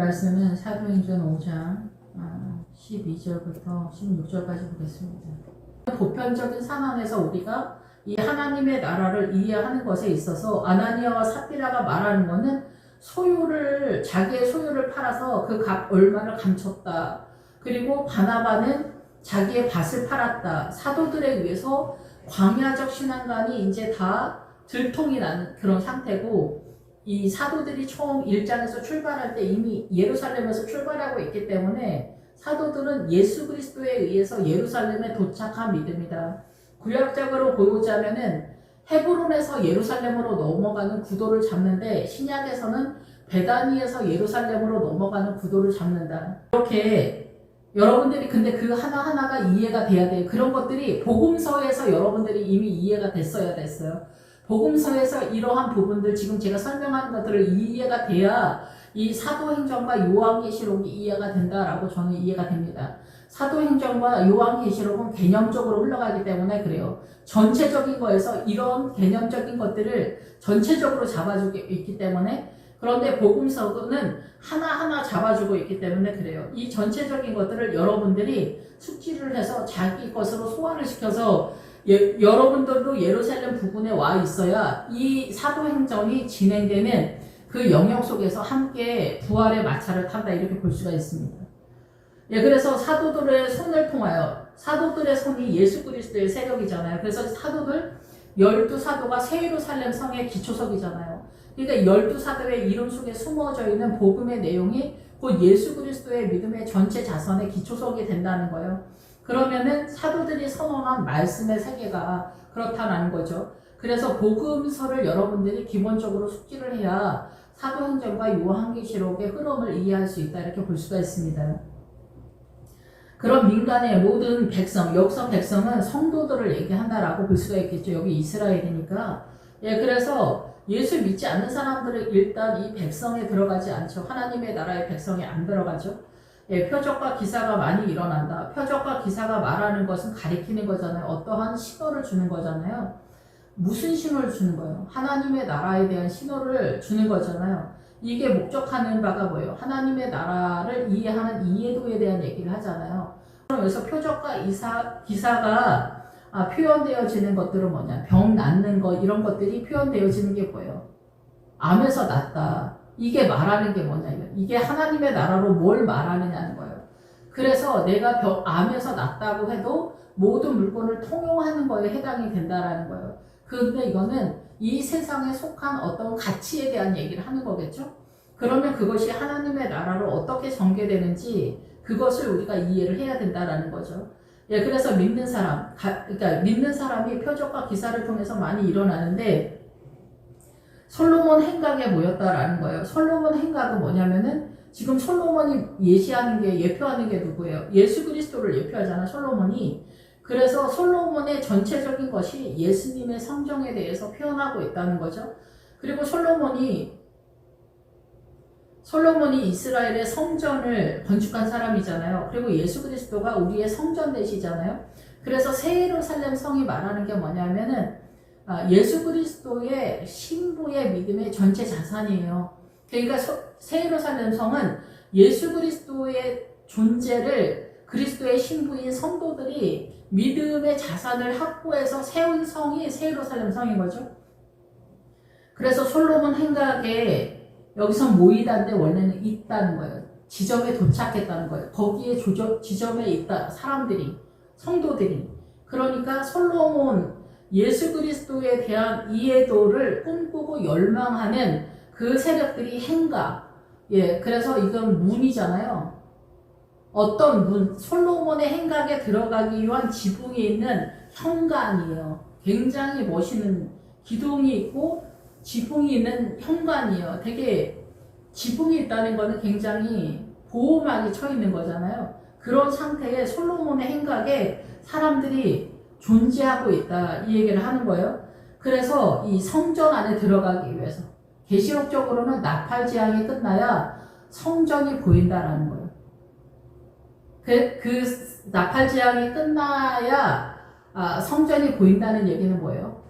말씀은 사도행전 5장 12절부터 16절까지 보겠습니다. 보편적인 상황에서 우리가 이 하나님의 나라를 이해하는 것에 있어서 아나니아와 삽비라가 말하는 것은 자기의 소유를 팔아서 그 값 얼마를 감췄다. 그리고 바나바는 자기의 밭을 팔았다. 사도들에 의해서 광야적 신앙관이 이제 다 들통이 난 그런 상태고, 이 사도들이 처음 1장에서 출발할 때 이미 예루살렘에서 출발하고 있기 때문에 사도들은 예수 그리스도에 의해서 예루살렘에 도착한 믿음이다. 구약적으로 보자면은 헤브론에서 예루살렘으로 넘어가는 구도를 잡는데, 신약에서는 베다니에서 예루살렘으로 넘어가는 구도를 잡는다. 이렇게 여러분들이 근데 그 하나하나가 이해가 돼야 돼요. 그런 것들이 복음서에서 여러분들이 이미 이해가 됐어요. 복음서에서 이러한 부분들, 지금 제가 설명하는 것들을 이해가 돼야 이 사도행전과 요한계시록이 이해가 된다라고 저는 이해가 됩니다. 사도행전과 요한계시록은 개념적으로 흘러가기 때문에 그래요. 전체적인 거에서 이런 개념적인 것들을 전체적으로 잡아주고 있기 때문에, 그런데 복음서는 하나하나 잡아주고 있기 때문에 그래요. 이 전체적인 것들을 여러분들이 숙지를 해서 자기 것으로 소화를 시켜서 여러분들도 예루살렘 부근에 와 있어야 이 사도행전이 진행되는 그 영역 속에서 함께 부활의 마차를 탄다, 이렇게 볼 수가 있습니다. 그래서 사도들의 손을 통하여, 사도들의 손이 예수 그리스도의 세력이잖아요. 그래서 사도들 12사도가 새 예루살렘 성의 기초석이잖아요. 그러니까 12사도의 이름 속에 숨어져 있는 복음의 내용이 곧 예수 그리스도의 믿음의 전체 자선의 기초석이 된다는 거예요. 그러면은 사도들이 선언한 말씀의 세계가 그렇다는 거죠. 그래서 복음서를 여러분들이 기본적으로 숙지를 해야 사도행전과 요한계시록의 흐름을 이해할 수 있다, 이렇게 볼 수가 있습니다. 그런 민간의 모든 백성, 여기서 백성은 성도들을 얘기한다라고 볼 수가 있겠죠. 여기 이스라엘이니까. 그래서 예수 믿지 않는 사람들은 일단 이 백성에 들어가지 않죠. 하나님의 나라의 백성에 안 들어가죠. 표적과 기사가 많이 일어난다. 표적과 기사가 말하는 것은 가리키는 거잖아요. 어떠한 신호를 주는 거잖아요. 무슨 신호를 주는 거예요? 하나님의 나라에 대한 신호를 주는 거잖아요. 이게 목적하는 바가 뭐예요? 하나님의 나라를 이해하는 이해도에 대한 얘기를 하잖아요. 그래서 표적과 기사가 표현되어지는 것들은 뭐냐? 병 낫는 것, 이런 것들이 표현되어지는 게 뭐예요? 암에서 낫다. 이게 말하는 게 뭐냐면, 이게 하나님의 나라로 뭘 말하느냐는 거예요. 그래서 내가 암에서 낫다고 해도 모든 물건을 통용하는 거에 해당이 된다라는 거예요. 그런데 이거는 이 세상에 속한 어떤 가치에 대한 얘기를 하는 거겠죠? 그러면 그것이 하나님의 나라로 어떻게 전개되는지 그것을 우리가 이해를 해야 된다라는 거죠. 그래서 믿는 사람, 그러니까 믿는 사람이 표적과 기사를 통해서 많이 일어나는데, 솔로몬 행각에 모였다라는 거예요. 솔로몬 행각은 뭐냐면은, 지금 솔로몬이 예표하는 게 누구예요? 예수 그리스도를 예표하잖아, 솔로몬이. 그래서 솔로몬의 전체적인 것이 예수님의 성정에 대해서 표현하고 있다는 거죠. 그리고 솔로몬이 이스라엘의 성전을 건축한 사람이잖아요. 그리고 예수 그리스도가 우리의 성전 되시잖아요. 그래서 새 예루살렘 성이 말하는 게 뭐냐면은 예수 그리스도의 신부의 믿음의 전체 자산이에요. 그러니까 새 예루살렘 성은 예수 그리스도의 존재를 그리스도의 신부인 성도들이 믿음의 자산을 확보해서 세운 성이 새 예루살렘 성인 거죠. 그래서 솔로몬 행각에 여기서 모이다는데 원래는 있다는 거예요. 지점에 도착했다는 거예요. 거기에 지점에 있다, 사람들이, 성도들이. 그러니까 솔로몬, 예수 그리스도에 대한 이해도를 꿈꾸고 열망하는 그 세력들이 행각. 그래서 이건 문이잖아요. 어떤 문, 솔로몬의 행각에 들어가기 위한 지붕이 있는 현관이에요. 굉장히 멋있는 기둥이 있고 지붕이 있는 현관이에요. 되게 지붕이 있다는 거는 굉장히 보호막이 쳐 있는 거잖아요. 그런 상태에 솔로몬의 행각에 사람들이 존재하고 있다, 이 얘기를 하는 거예요. 그래서 이 성전 안에 들어가기 위해서 계시록적으로는 나팔지향이 끝나야 성전이 보인다라는 거예요. 그 나팔지향이 끝나야 성전이 보인다는 얘기는 뭐예요?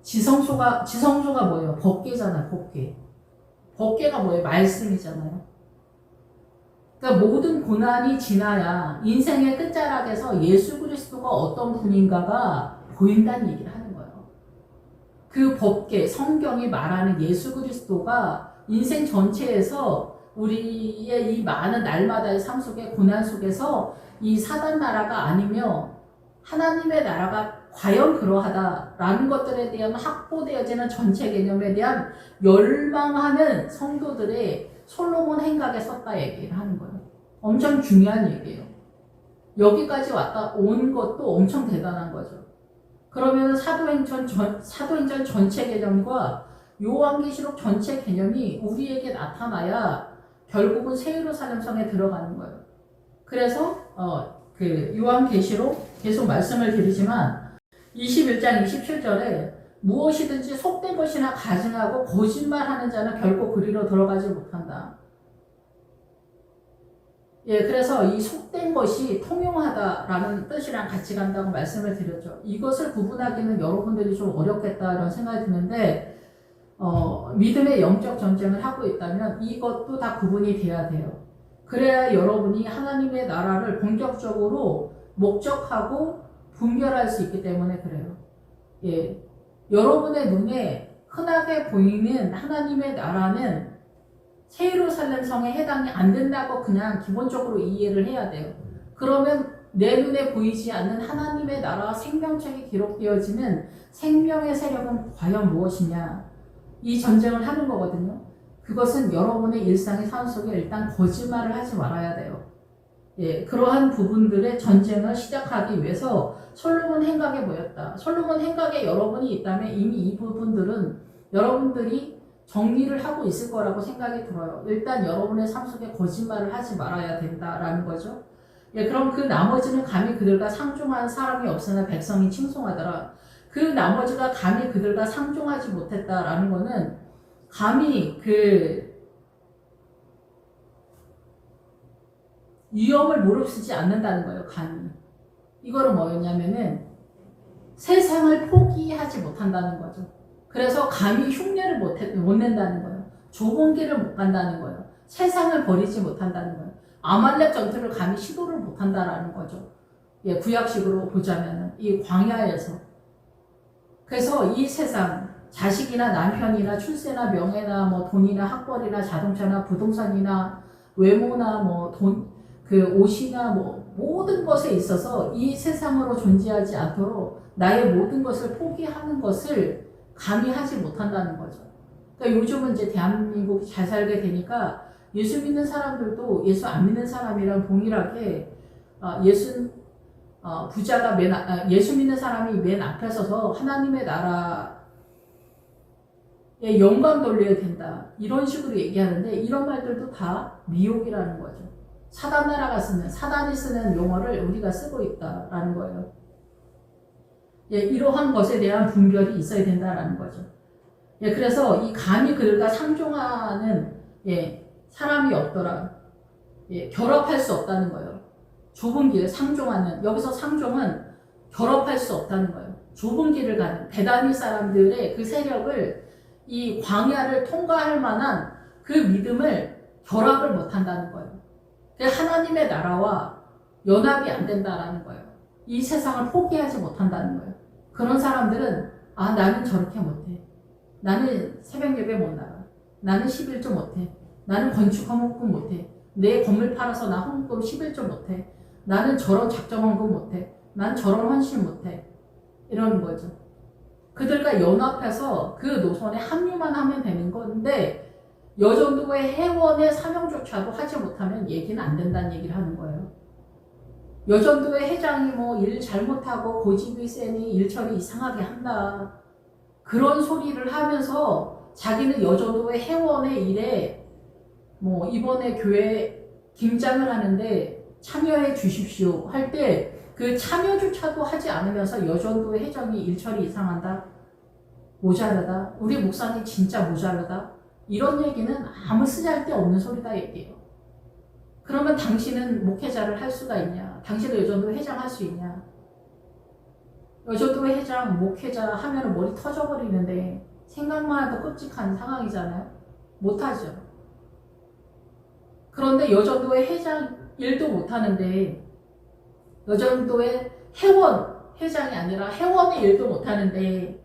지성소가 뭐예요? 법궤잖아요, 법궤. 법계가 뭐예요? 말씀이잖아요. 그러니까 모든 고난이 지나야 인생의 끝자락에서 예수 그리스도가 어떤 분인가가 보인다는 얘기를 하는 거예요. 그 법계, 성경이 말하는 예수 그리스도가 인생 전체에서 우리의 이 많은 날마다의 삶 속에 고난 속에서 이 사단 나라가 아니며 하나님의 나라가 과연 그러하다라는 것들에 대한 확보되어지는 전체 개념에 대한 열망하는 성도들의 솔로몬 행각에 섰다 얘기를 하는 거예요. 엄청 중요한 얘기예요. 여기까지 온 것도 엄청 대단한 거죠. 그러면 사도행전 전체 개념과 요한계시록 전체 개념이 우리에게 나타나야 결국은 새 예루살렘 성에 들어가는 거예요. 그래서 그 요한계시록 계속 말씀을 드리지만 21장 27절에 무엇이든지 속된 것이나 가증하고 거짓말하는 자는 결코 그리로 들어가지 못한다. 예, 그래서 이 속된 것이 통용하다라는 뜻이랑 같이 간다고 말씀을 드렸죠. 이것을 구분하기는 여러분들이 좀 어렵겠다라는 생각이 드는데 믿음의 영적 전쟁을 하고 있다면 이것도 다 구분이 돼야 돼요. 그래야 여러분이 하나님의 나라를 본격적으로 목적하고 분별할 수 있기 때문에 그래요. 예, 여러분의 눈에 흔하게 보이는 하나님의 나라는 새 예루살렘 성에 해당이 안 된다고 그냥 기본적으로 이해를 해야 돼요. 그러면 내 눈에 보이지 않는 하나님의 나라 생명책이 기록되어지는 생명의 세력은 과연 무엇이냐? 이 전쟁을 하는 거거든요. 그것은 여러분의 일상의 삶 속에 일단 거짓말을 하지 말아야 돼요. 예, 그러한 부분들의 전쟁을 시작하기 위해서 솔로몬 행각에 모였다. 솔로몬 행각에 여러분이 있다면 이미 이 부분들은 여러분들이 정리를 하고 있을 거라고 생각이 들어요. 일단 여러분의 삶 속에 거짓말을 하지 말아야 된다라는 거죠. 예, 그럼 그 나머지는 감히 그들과 상종한 사람이 없으나 백성이 칭송하더라. 그 나머지가 감히 그들과 상종하지 못했다라는 거는 감히 그 위험을 무릅쓰지 않는다는 거예요. 감히. 이거는 뭐였냐면은 세상을 포기하지 못한다는 거죠. 그래서 감히 흉내를 못 낸다는 거예요. 좁은 길을 못 간다는 거예요. 세상을 버리지 못한다는 거예요. 아말렉 전투를 감히 시도를 못한다라는 거죠. 예, 구약식으로 보자면은 이 광야에서. 그래서 이 세상 자식이나 남편이나 출세나 명예나 뭐 돈이나 학벌이나 자동차나 부동산이나 외모나 뭐 그 옷이나 뭐 모든 것에 있어서 이 세상으로 존재하지 않도록 나의 모든 것을 포기하는 것을 감히 하지 못한다는 거죠. 그러니까 요즘은 이제 대한민국이 잘 살게 되니까 예수 믿는 사람들도 예수 안 믿는 사람이랑 동일하게 예수 믿는 사람이 맨 앞에 서서 하나님의 나라에 영광 돌려야 된다. 이런 식으로 얘기하는데 이런 말들도 다 미혹이라는 거죠. 사단이 쓰는 용어를 우리가 쓰고 있다라는 거예요. 예, 이러한 것에 대한 분별이 있어야 된다라는 거죠. 예, 그래서 이 감히 그들과 상종하는 사람이 없더라. 예, 결합할 수 없다는 거예요. 좁은 길, 상종하는, 여기서 상종은 결합할 수 없다는 거예요. 좁은 길을 가는 대다니 사람들의 그 세력을 이 광야를 통과할 만한 그 믿음을 결합을 못 한다는 거예요. 하나님의 나라와 연합이 안 된다라는 거예요. 이 세상을 포기하지 못한다는 거예요. 그런 사람들은 나는 저렇게 못해. 나는 새벽 예배 못 나가. 나는 11조 못해. 나는 건축 헌금 못해. 내 건물 팔아서 나 헌금 11조 못해. 나는 저런 작정 헌금 못해. 난 저런 헌신 못해. 이러는 거죠. 그들과 연합해서 그 노선에 합류만 하면 되는 건데 여전도의 회원의 사명조차도 하지 못하면 얘기는 안 된다는 얘기를 하는 거예요. 여전도의 회장이 뭐 일 잘못하고 고집이 세니 일 처리 이상하게 한다. 그런 소리를 하면서 자기는 여전도의 회원의 일에 뭐 이번에 교회 김장을 하는데 참여해 주십시오 할 때 그 참여조차도 하지 않으면서 여전도의 회장이 일 처리 이상한다. 모자르다. 우리 목사님 진짜 모자르다. 이런 얘기는 아무 쓰잘데없는 소리다 얘기해요. 그러면 당신은 목회자를 할 수가 있냐? 당신은 여전도 회장 할 수 있냐? 여전도 회장, 목회자 하면 머리 터져버리는데 생각만 해도 끔찍한 상황이잖아요. 못하죠. 그런데 여전도의 회장 일도 못하는데, 여전도의 회장이 아니라 회원의 일도 못하는데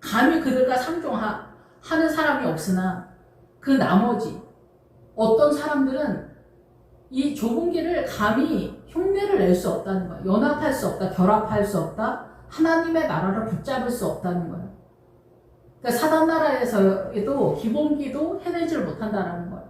감히 그들과 상종하는 사람이 없으나 그 나머지 어떤 사람들은 이 좁은 길을 감히 흉내를 낼 수 없다는 거예요. 연합할 수 없다, 결합할 수 없다, 하나님의 나라를 붙잡을 수 없다는 거예요. 그러니까 사단 나라에서도 기본기도 해내질 못한다는 거예요.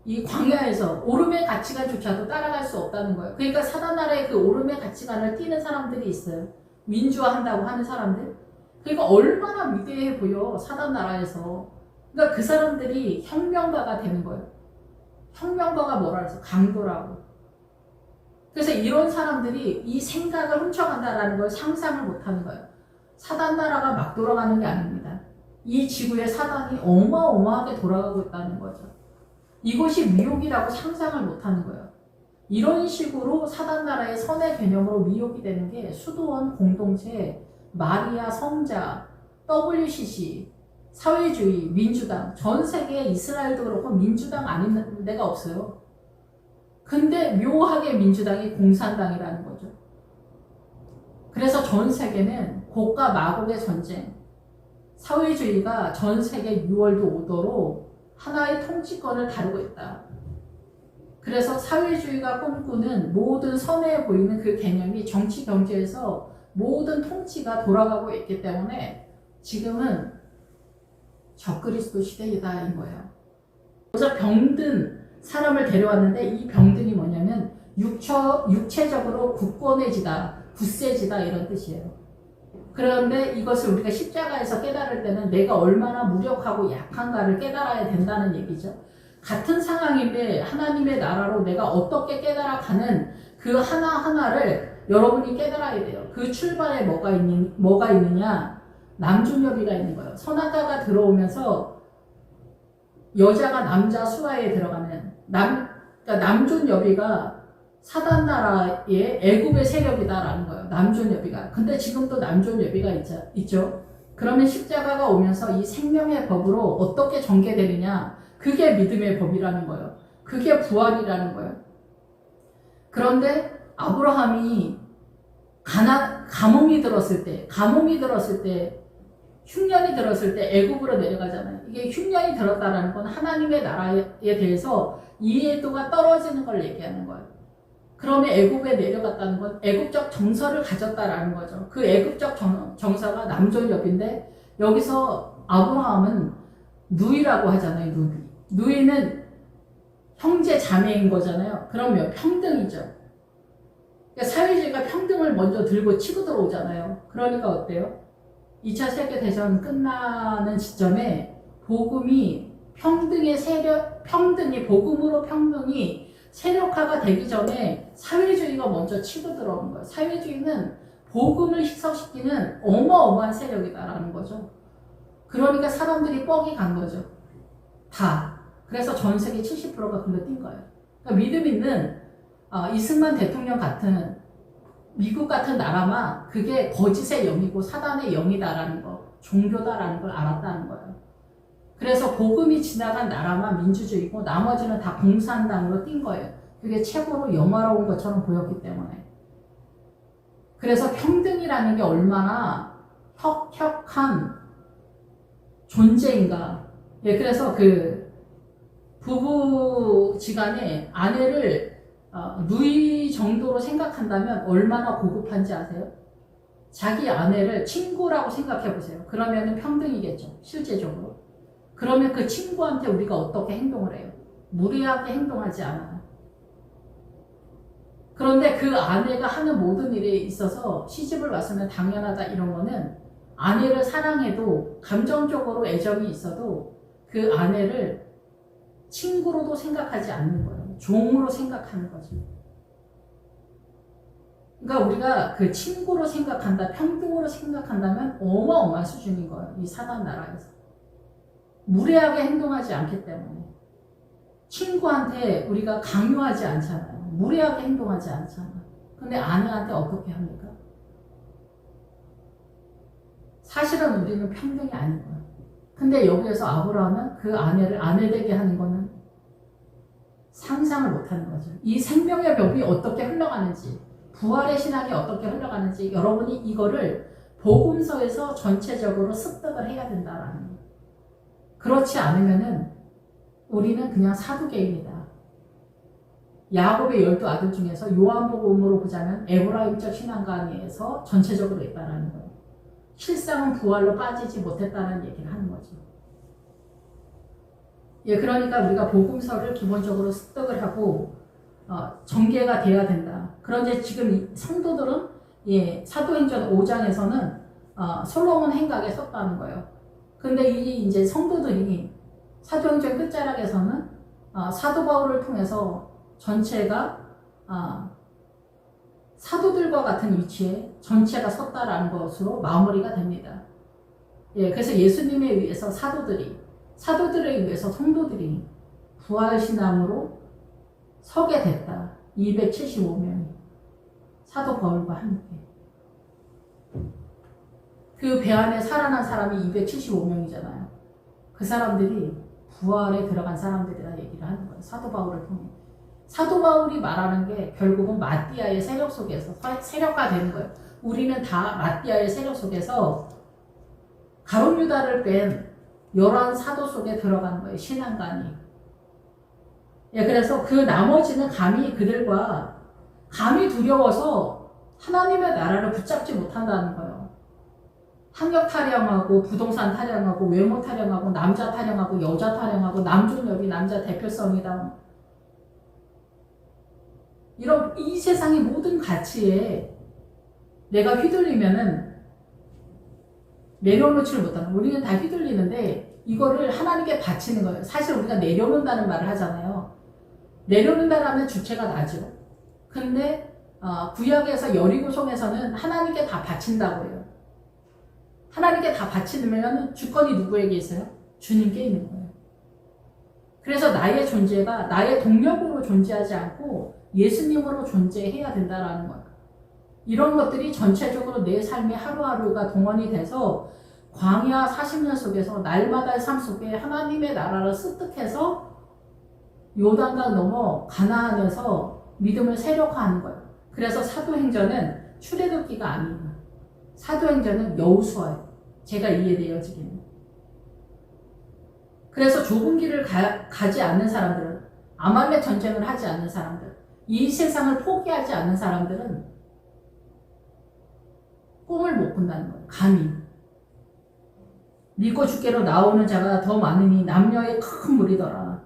이 광야에서 오름의 가치관조차도 따라갈 수 없다는 거예요. 그러니까 사단 나라의 그 오름의 가치관을 띠는 사람들이 있어요. 민주화한다고 하는 사람들. 그러니까 얼마나 위대해 보여, 사단 나라에서. 그러니까 그 사람들이 혁명가가 되는 거예요. 혁명가가 뭐라 해서 강도라고. 그래서 이런 사람들이 이 생각을 훔쳐간다라는 걸 상상을 못하는 거예요. 사단 나라가 막 돌아가는 게 아닙니다. 이 지구에 사단이 어마어마하게 돌아가고 있다는 거죠. 이것이 미혹이라고 상상을 못하는 거예요. 이런 식으로 사단 나라의 선의 개념으로 미혹이 되는 게 수도원 공동체, 마리아 성자, WCC, 사회주의, 민주당, 전 세계 이스라엘도 그렇고 민주당 아닌 데가 없어요. 근데 묘하게 민주당이 공산당이라는 거죠. 그래서 전 세계는 곡과 마곡의 전쟁, 사회주의가 전 세계 6월도 오도록 하나의 통치권을 다루고 있다. 그래서 사회주의가 꿈꾸는 모든 선해 보이는 그 개념이 정치 경제에서 모든 통치가 돌아가고 있기 때문에 지금은 적그리스도 시대이다인 거예요. 그래서 병든 사람을 데려왔는데 이 병든이 뭐냐면 육체적으로 굳건해지다, 굳세지다 이런 뜻이에요. 그런데 이것을 우리가 십자가에서 깨달을 때는 내가 얼마나 무력하고 약한가를 깨달아야 된다는 얘기죠. 같은 상황인데 하나님의 나라로 내가 어떻게 깨달아가는 그 하나하나를 여러분이 깨달아야 돼요. 그 출발에 뭐가 있느냐? 남존여비가 있는 거예요. 선악과가 들어오면서 여자가 남자 수하에 들어가면 그러니까 남존여비가 사단 나라의 애굽의 세력이다라는 거예요. 남존여비가. 근데 지금도 남존여비가 있죠. 그러면 십자가가 오면서 이 생명의 법으로 어떻게 전개되느냐? 그게 믿음의 법이라는 거예요. 그게 부활이라는 거예요. 그런데 아브라함이 가뭄이 들었을 때 흉년이 들었을 때 애굽으로 내려가잖아요. 이게 흉년이 들었다라는 건 하나님의 나라에 대해서 이해도가 떨어지는 걸 얘기하는 거예요. 그러면 애굽에 내려갔다는 건 애굽적 정서를 가졌다라는 거죠. 그 애굽적 정서가 남존여비인데 여기서 아브라함은 누이라고 하잖아요. 누이는 형제 자매인 거잖아요. 그러면 평등이죠. 그러니까 사회주의가 평등을 먼저 들고 치고 들어오잖아요. 그러니까 어때요? 2차 세계대전 끝나는 시점에 복음이 복음으로 평등이 세력화가 되기 전에 사회주의가 먼저 치고 들어오는 거예요. 사회주의는 복음을 희석시키는 어마어마한 세력이다라는 거죠. 그러니까 사람들이 뻑이 간 거죠. 다. 그래서 전 세계 70%가 글로 뛴 거예요. 그러니까 믿음 있는 이승만 대통령 같은 미국 같은 나라만 그게 거짓의 영이고 사단의 영이다라는 거, 종교다라는 걸 알았다는 거예요. 그래서 복음이 지나간 나라만 민주주의고 나머지는 다 공산당으로 뛴 거예요. 그게 최고로 영화로운 것처럼 보였기 때문에. 그래서 평등이라는 게 얼마나 혁혁한 존재인가. 예, 그래서 그 부부지간에 아내를 누이 정도로 생각한다면 얼마나 고급한지 아세요? 자기 아내를 친구라고 생각해 보세요. 그러면 평등이겠죠. 실제적으로. 그러면 그 친구한테 우리가 어떻게 행동을 해요? 무례하게 행동하지 않아요. 그런데 그 아내가 하는 모든 일에 있어서 시집을 왔으면 당연하다 이런 거는 아내를 사랑해도 감정적으로 애정이 있어도 그 아내를 친구로도 생각하지 않는 거예요. 종으로 생각하는 거죠. 그러니까 우리가 그 친구로 생각한다, 평등으로 생각한다면 어마어마한 수준인 거예요. 이 사단 나라에서. 무례하게 행동하지 않기 때문에. 친구한테 우리가 강요하지 않잖아요. 무례하게 행동하지 않잖아요. 근데 아내한테 어떻게 합니까? 사실은 우리는 평등이 아닌 거예요. 근데 여기에서 아브라함은 그 아내를 아내 되게 하는 거는 상상을 못하는 거죠. 이 생명의 벽이 어떻게 흘러가는지, 부활의 신학이 어떻게 흘러가는지 여러분이 이거를 복음서에서 전체적으로 습득을 해야 된다라는 거예요. 그렇지 않으면은 우리는 그냥 사두개입니다. 야곱의 12아들 중에서 요한복음으로 보자면 에브라임적 신앙관에서 전체적으로 있다라는 거예요. 실상은 부활로 빠지지 못했다는 얘기를 하는 거죠. 예, 그러니까 우리가 복음서를 기본적으로 습득을 하고 전개가 돼야 된다. 그런데 지금 성도들은 사도행전 5장에서는 솔로몬 행각에 섰다는 거예요. 근데 이 이제 성도들이 사도행전 끝자락에서는 사도 바울을 통해서 전체가 사도들과 같은 위치에 전체가 섰다라는 것으로 마무리가 됩니다. 예, 그래서 예수님에 의해서 사도들에 의해서 성도들이 부활신앙으로 서게 됐다. 275명이 사도 바울과 함께. 그 배 안에 살아난 사람이 275명이잖아요. 그 사람들이 부활에 들어간 사람들이라 얘기를 하는 거예요. 사도 바울을 통해. 사도 바울이 말하는 게 결국은 마띠아의 세력 속에서 세력화되는 거예요. 우리는 다 마띠아의 세력 속에서 가룟 유다를 뺀 11 사도 속에 들어간 거예요. 신앙관이. 예, 그래서 그 나머지는 감히 두려워서 하나님의 나라를 붙잡지 못한다는 거예요. 학력 타령하고 부동산 타령하고 외모 타령하고 남자 타령하고 여자 타령하고 남존여비 남자 대표성이다. 이런 이 세상의 모든 가치에 내가 휘둘리면은 내려놓지를 못하는. 우리는 다 휘둘리는데 이거를 하나님께 바치는 거예요. 사실 우리가 내려놓는다는 말을 하잖아요. 내려놓는다라는 주체가 나죠. 근데 구약에서 여리고성에서는 하나님께 다 바친다고 해요. 하나님께 다 바치면 주권이 누구에게 있어요? 주님께 있는 거예요. 그래서 나의 존재가 나의 동력으로 존재하지 않고 예수님으로 존재해야 된다라는 거예요. 이런 것들이 전체적으로 내 삶의 하루하루가 동원이 돼서 광야 40년 속에서 날마다의 삶 속에 하나님의 나라를 습득해서 요단강 넘어 가나안에서 믿음을 세력화하는 거예요. 그래서 사도행전은 출애굽기가 아니에요. 사도행전은 여호수아예요. 제가 이해되어지기는. 그래서 좁은 길을 가지 않는 사람들은, 아말렉 전쟁을 하지 않는 사람들, 이 세상을 포기하지 않는 사람들은 꿈을 못 꾼다는 거예요. 감히. 믿고 주께로 나오는 자가 더 많으니 남녀의 큰 무리더라.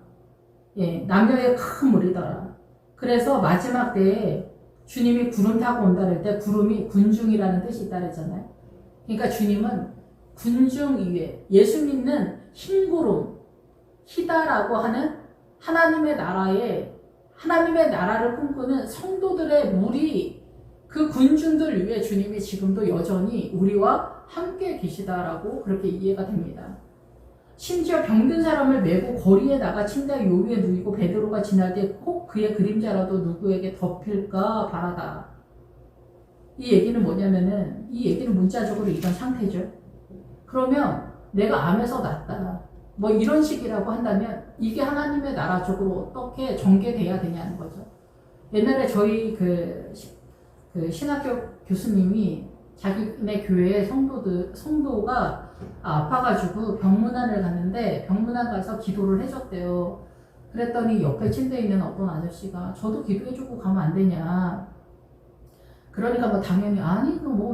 예, 남녀의 큰 무리더라. 그래서 마지막 때에 주님이 구름 타고 온다 그럴 때 구름이 군중이라는 뜻이 있다 그랬잖아요. 그러니까 주님은 군중 위에 예수 믿는 흰구름, 희다라고 하는 하나님의 나라를 꿈꾸는 성도들의 무리, 그 군중들 위에 주님이 지금도 여전히 우리와 함께 계시다라고 그렇게 이해가 됩니다. 심지어 병든 사람을 메고 거리에 나가 침대 요위에 누이고 베드로가 지날 때 꼭 그의 그림자라도 누구에게 덮일까 바라다. 이 얘기는 뭐냐면은, 이 얘기는 문자적으로 이런 상태죠. 그러면 내가 암에서 낫다, 뭐 이런 식이라고 한다면 이게 하나님의 나라 쪽으로 어떻게 전개돼야 되냐는 거죠. 옛날에 저희 그 신학교 교수님이 자기네 교회 성도가 아파가지고 병문안을 갔는데 병문안 가서 기도를 해줬대요. 그랬더니 옆에 침대에 있는 어떤 아저씨가 저도 기도해주고 가면 안 되냐. 그러니까 뭐 당연히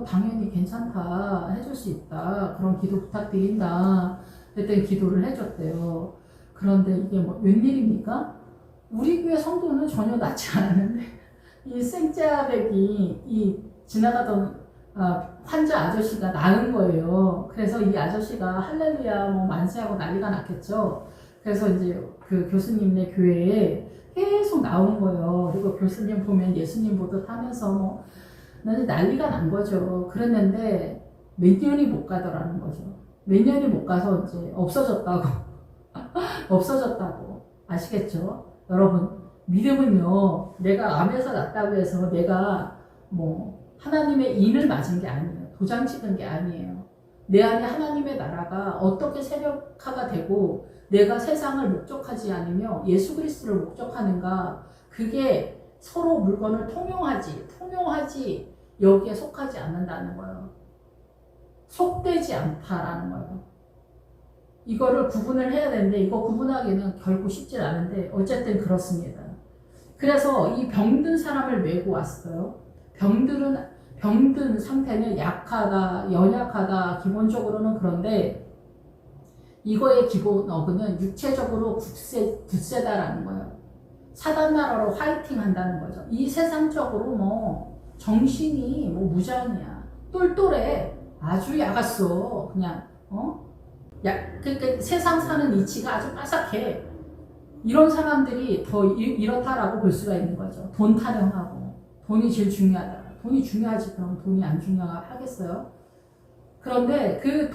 당연히 괜찮다, 해줄 수 있다, 그런 기도 부탁드린다 그랬더니 기도를 해줬대요. 그런데 이게 뭐 웬일입니까? 우리 교회 성도는 전혀 낫지 않았는데 이 생짜백이 이 지나가던 환자 아저씨가 나은 거예요. 그래서 이 아저씨가 할렐루야 뭐 만세하고 난리가 났겠죠. 그래서 이제 그 교수님네 교회에 계속 나오는 거예요. 그리고 교수님 보면 예수님 보듯 하면서 뭐 난리가 난 거죠. 그랬는데 몇 년이 못 가더라는 거죠. 몇 년이 못 가서 이제 없어졌다고. 없어졌다고. 아시겠죠? 여러분, 믿음은요, 내가 암에서 났다고 해서 내가 뭐 하나님의 인을 맞은 게 아니에요. 도장 찍은 게 아니에요. 내 안에 하나님의 나라가 어떻게 세력화가 되고 내가 세상을 목적하지 않으며 예수 그리스도를 목적하는가, 그게 서로 물건을 통용하지 여기에 속하지 않는다는 거예요. 속되지 않다라는 거예요. 이거를 구분을 해야 되는데 이거 구분하기는 결코 쉽지 않은데 어쨌든 그렇습니다. 그래서 이 병든 사람을 메고 왔어요. 병든 상태는 약하다, 연약하다, 기본적으로는. 그런데 이거의 기본 어근은 육체적으로 굳세다라는 거예요. 사단 나라로 화이팅 한다는 거죠. 이 세상적으로 뭐 정신이 뭐 무장이야, 똘똘해, 아주 야갔어, 그냥 그러니까 세상 사는 이치가 아주 빠삭해. 이런 사람들이 더 이렇다라고 볼 수가 있는 거죠. 돈 타령하고 돈이 제일 중요하다. 돈이 중요하지, 그럼 돈이 안 중요하겠어요? 그런데 그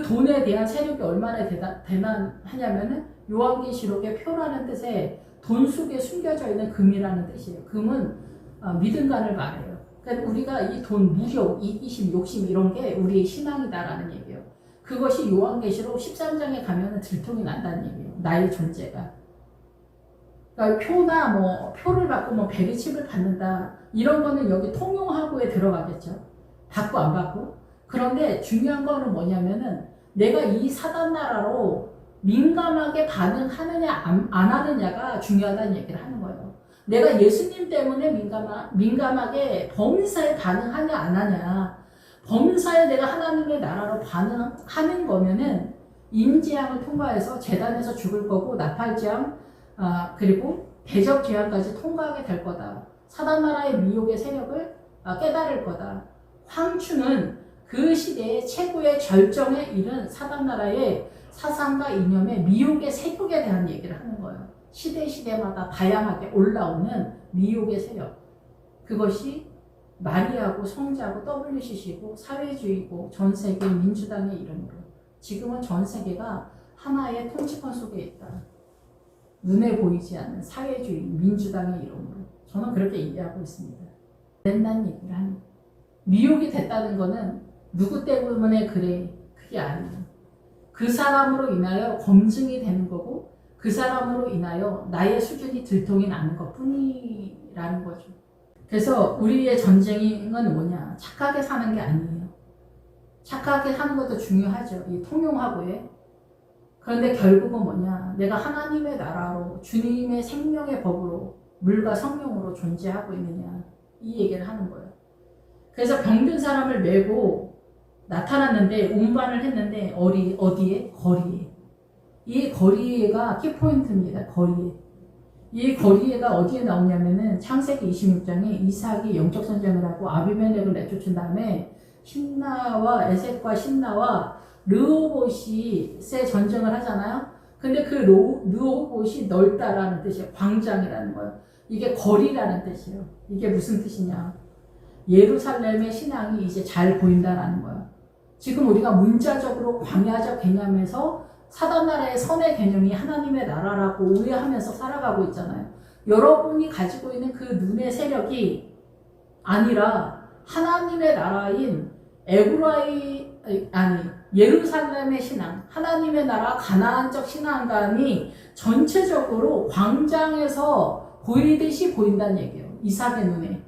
돈에 대한 세력이 얼마나 대단하냐면은 요한계시록의 표라는 뜻에 돈 속에 숨겨져 있는 금이라는 뜻이에요. 금은 믿음간을 말해요. 그러니까 우리가 이 돈, 무력, 이기심, 욕심 이런 게 우리의 신앙이다라는 얘기예요. 그것이 요한계시록 13장에 가면은 들통이 난다는 얘기예요. 나의 존재가. 그러니까 표를 받고 베리칩을 받는다, 이런 거는 여기 통용하고에 들어가겠죠. 받고 안 받고. 그런데 중요한 거는 뭐냐면은 내가 이 사단 나라로 민감하게 반응하느냐 안 하느냐가 중요하다는 얘기를 하는 거예요. 내가 예수님 때문에 민감하게 범사에 반응하냐 안 하냐, 범사에 내가 하나님의 나라로 반응하는 거면은 임재앙을 통과해서 제단에서 죽을 거고, 나팔재앙 그리고 대적재앙까지 통과하게 될 거다. 사단 나라의 미혹의 세력을 깨달을 거다. 황추는 그 시대의 최고의 절정에 이른 사단 나라의 사상과 이념의 미혹의 세력에 대한 얘기를 하는 거예요. 시대마다 다양하게 올라오는 미혹의 세력. 그것이 마리아고 성자고 WCC고 사회주의고 전 세계 민주당의 이름으로. 지금은 전 세계가 하나의 통치권 속에 있다. 눈에 보이지 않는 사회주의 민주당의 이름으로. 저는 그렇게 이해하고 있습니다. 된다는 얘기를 하는 거예요. 미혹이 됐다는 거는 누구 때문에 그래, 그게 아니에요. 그 사람으로 인하여 검증이 되는 거고, 그 사람으로 인하여 나의 수준이 들통이 나는 것 뿐이라는 거죠. 그래서 우리의 전쟁은 뭐냐? 착하게 사는 게 아니에요. 착하게 사는 것도 중요하죠. 이 통용하고에. 그런데 결국은 뭐냐? 내가 하나님의 나라로 주님의 생명의 법으로 물과 성령으로 존재하고 있느냐, 이 얘기를 하는 거예요. 그래서 병든 사람을 메고 나타났는데 운반을 했는데 어디에? 거리에. 이 거리에가 키포인트입니다. 거리에. 이 거리에가 어디에 나오냐면은 창세기 26장에 이삭이 영적 전쟁을 하고 아비멜렉을 내쫓은 다음에 에색과 신나와 르호봇의 전쟁을 하잖아요. 근데 그 르호봇이 넓다라는 뜻이에요. 광장이라는 거예요. 이게 거리라는 뜻이에요. 이게 무슨 뜻이냐? 예루살렘의 신앙이 이제 잘 보인다라는 거예요. 지금 우리가 문자적으로 광야적 개념에서 사단 나라의 선의 개념이 하나님의 나라라고 오해하면서 살아가고 있잖아요. 여러분이 가지고 있는 그 눈의 세력이 아니라 하나님의 나라인 예루살렘의 신앙, 하나님의 나라 가나안적 신앙감이 전체적으로 광장에서 보이듯이 보인다는 얘기예요. 이삭의 눈에.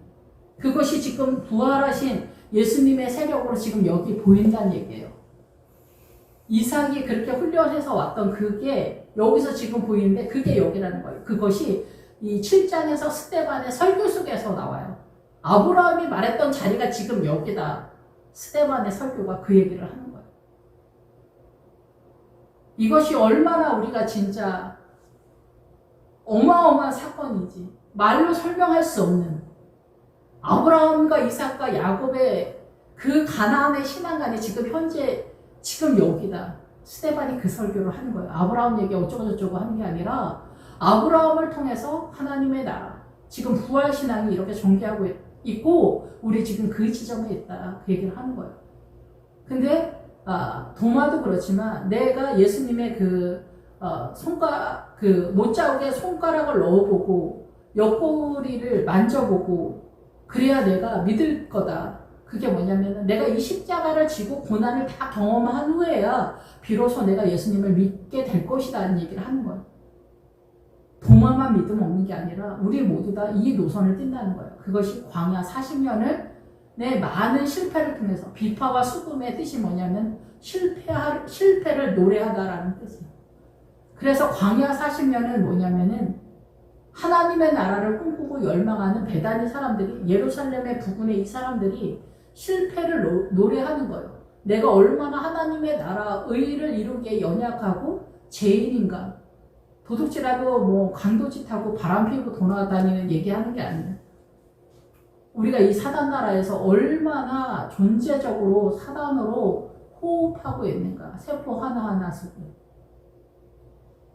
그것이 지금 부활하신 예수님의 세력으로 지금 여기 보인다는 얘기예요. 이삭이 그렇게 훈련해서 왔던 그게 여기서 지금 보이는데 그게 여기라는 거예요. 그것이 이 7장에서 스데반의 설교 속에서 나와요. 아브라함이 말했던 자리가 지금 여기다. 스데반의 설교가 그 얘기를 하는 거예요. 이것이 얼마나 우리가 진짜 어마어마한 사건인지 말로 설명할 수 없는, 아브라함과 이삭과 야곱의 그 가나안의 신앙관이 지금 여기다. 스데반이 그 설교를 하는 거예요. 아브라함 얘기 어쩌고저쩌고 하는 게 아니라 아브라함을 통해서 하나님의 나라, 지금 부활신앙이 이렇게 전개하고 있고 우리 지금 그 지점에 있다. 그 얘기를 하는 거예요. 근데 도마도 그렇지만 내가 예수님의 못자국에 손가락을 넣어보고 옆구리를 만져보고 그래야 내가 믿을 거다. 그게 뭐냐면 내가 이 십자가를 지고 고난을 다 경험한 후에야 비로소 내가 예수님을 믿게 될 것이라는 얘기를 하는 거예요. 도마만 믿으면 없는 게 아니라 우리 모두 다 이 노선을 띈다는 거예요. 그것이 광야 40년을 내 많은 실패를 통해서 비파와 수금의 뜻이 뭐냐면 실패를 노래하다라는 뜻이에요. 그래서 광야 40년은 뭐냐면은 하나님의 나라를 꿈꾸고 열망하는 베다니 사람들이 예루살렘의 부근의 이 사람들이 실패를 노래하는 거예요. 내가 얼마나 하나님의 나라 의를 이루기에 연약하고 죄인인가. 도둑질하고 뭐 강도짓하고 바람피우고 돌아다니는 얘기하는 게 아니에요. 우리가 이 사단 나라에서 얼마나 존재적으로 사단으로 호흡하고 있는가. 세포 하나하나 속에.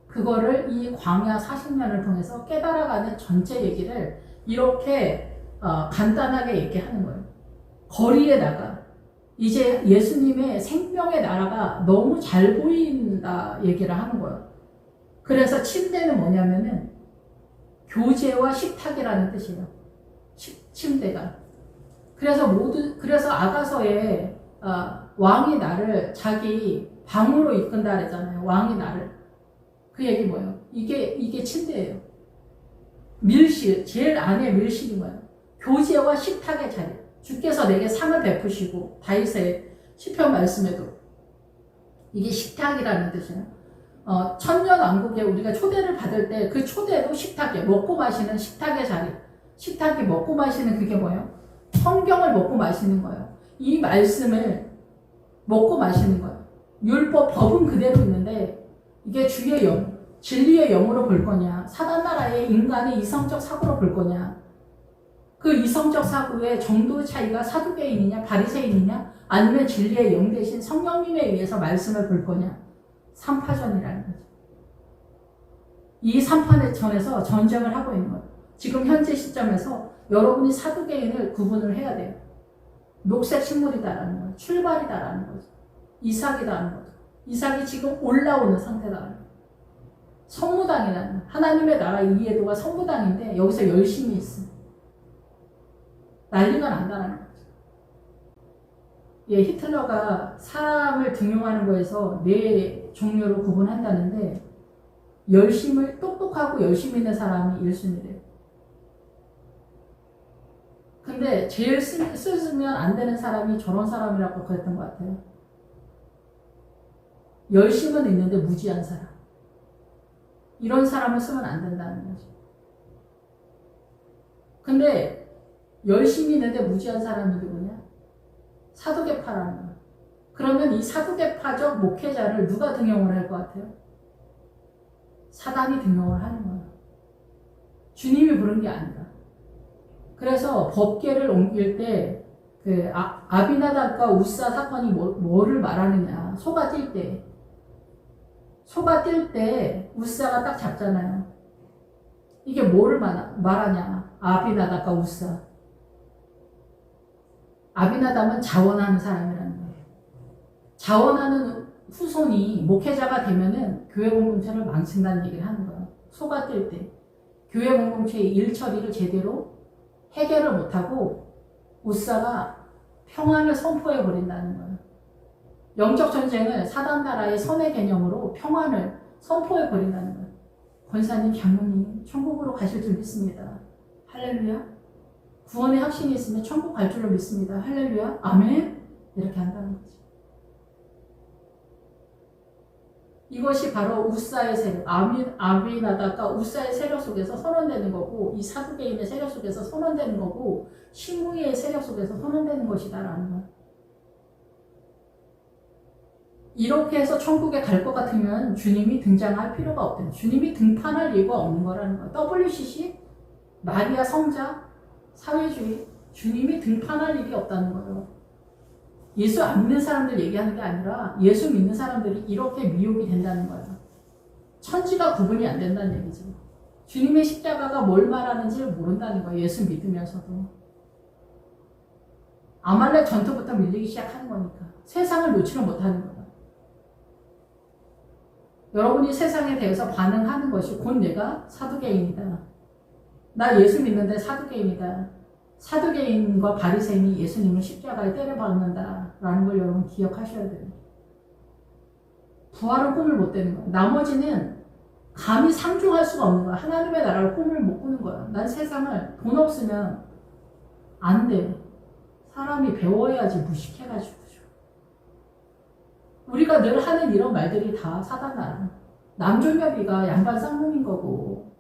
그거를 이 광야 40년을 통해서 깨달아가는 전체 얘기를 이렇게 간단하게 얘기하는 거예요. 거리에 나가. 이제 예수님의 생명의 나라가 너무 잘 보인다 얘기를 하는 거예요. 그래서 침대는 뭐냐면은 교제와 식탁이라는 뜻이에요. 침대가. 그래서 아가서에 왕이 나를 자기 방으로 이끈다 그랬잖아요. 왕이 나를. 그 얘기 뭐예요? 이게 침대예요. 밀실, 제일 안에 밀실인 거예요. 교제와 식탁의 자리. 주께서 내게 상을 베푸시고 다윗의 시편 말씀에도 이게 식탁이라는 뜻이에요. 천년왕국에 우리가 초대를 받을 때 그 초대도 식탁이에요. 먹고 마시는 식탁의 자리. 식탁이 먹고 마시는 그게 뭐예요? 성경을 먹고 마시는 거예요. 이 말씀을 먹고 마시는 거예요. 율법, 법은 그대로 있는데 이게 주의 영, 진리의 영으로 볼 거냐, 사단 나라의 인간의 이성적 사고로 볼 거냐, 그 이성적 사고의 정도의 차이가 사두개인이냐, 바리새인이냐, 아니면 진리의 영 대신 성령님에 의해서 말씀을 볼 거냐, 3파전이라는 거죠. 이 3파전에서 전쟁을 하고 있는 거예요. 지금 현재 시점에서 여러분이 사두개인을 구분을 해야 돼요. 녹색 식물이다라는 거예요. 출발이다라는 거죠. 이삭이다라는 거죠. 이삭이 지금 올라오는 상태다라는 거예요. 성무당이라는 하나님의 나라 이해도가 성무당인데 여기서 열심히 있어. 난리가 난다라는 거죠. 예, 히틀러가 사람을 등용하는 거에서 4종류로 구분한다는데 똑똑하고 열심히 있는 사람이 1순위래요. 근데 제일 쓰면 안 되는 사람이 저런 사람이라고 그랬던 것 같아요. 열심은 있는데 무지한 사람. 이런 사람을 쓰면 안 된다는 거죠. 근데 열심히 있는데 무지한 사람이 누구냐? 사두개파라는 거예요. 그러면 이 사두개파적 목회자를 누가 등용을 할 것 같아요? 사단이 등용을 하는 거예요. 주님이 부른 게 아니라. 그래서 법궤를 옮길 때 그 아비나답과 우사 사건이 뭐를 말하느냐. 소가 뛸 때 우사가 딱 잡잖아요. 이게 뭐를 말하냐. 아비나답과 우사. 아비나답은 자원하는 사람이라는 거예요. 자원하는 후손이 목회자가 되면은 교회 공동체를 망친다는 얘기를 하는 거예요. 소가 뛸 때. 교회 공동체의 일 처리를 제대로 해결을 못하고 우사가 평안을 선포해 버린다는 거예요. 영적 전쟁을 사단 나라의 선의 개념으로 평안을 선포해 버린다는 거예요. 권사님, 장로님, 천국으로 가실 줄 믿습니다. 할렐루야. 구원의 확신이 있으면 천국 갈 줄로 믿습니다. 할렐루야. 아멘. 이렇게 한다는 거죠. 이것이 바로 우사의 세력, 아비나답과 우사의 세력 속에서 선언되는 거고, 이 사두개인의 세력 속에서 선언되는 거고, 시므이의 세력 속에서 선언되는 것이다라는 거예요. 이렇게 해서 천국에 갈 것 같으면 주님이 등장할 필요가 없대요. 주님이 등판할 이유가 없는 거라는 거예요. WCC, 마리아 성자, 사회주의, 주님이 등판할 일이 없다는 거예요. 예수 안 믿는 사람들 얘기하는 게 아니라 예수 믿는 사람들이 이렇게 미혹이 된다는 거예요. 천지가 구분이 안 된다는 얘기죠. 주님의 십자가가 뭘 말하는지를 모른다는 거예요. 예수 믿으면서도. 아말렉 전투부터 밀리기 시작하는 거니까. 세상을 놓지를 못하는 거예요. 여러분이 세상에 대해서 반응하는 것이 곧 내가 사두개인이다. 나 예수 믿는데 사두개인이다. 사두개인과 바리새인이 예수님을 십자가에 때려박는다라는 걸 여러분 기억하셔야 돼요. 부활은 꿈을 못 되는 거예요. 나머지는 감히 상종할 수가 없는 거야. 하나님의 나라를 꿈을 못 꾸는 거야. 난 세상을 돈 없으면 안 돼. 사람이 배워야지 무식해가지고. 우리가 늘 하는 이런 말들이 다 사단 나라. 남존여비가 양반 쌍놈인 거고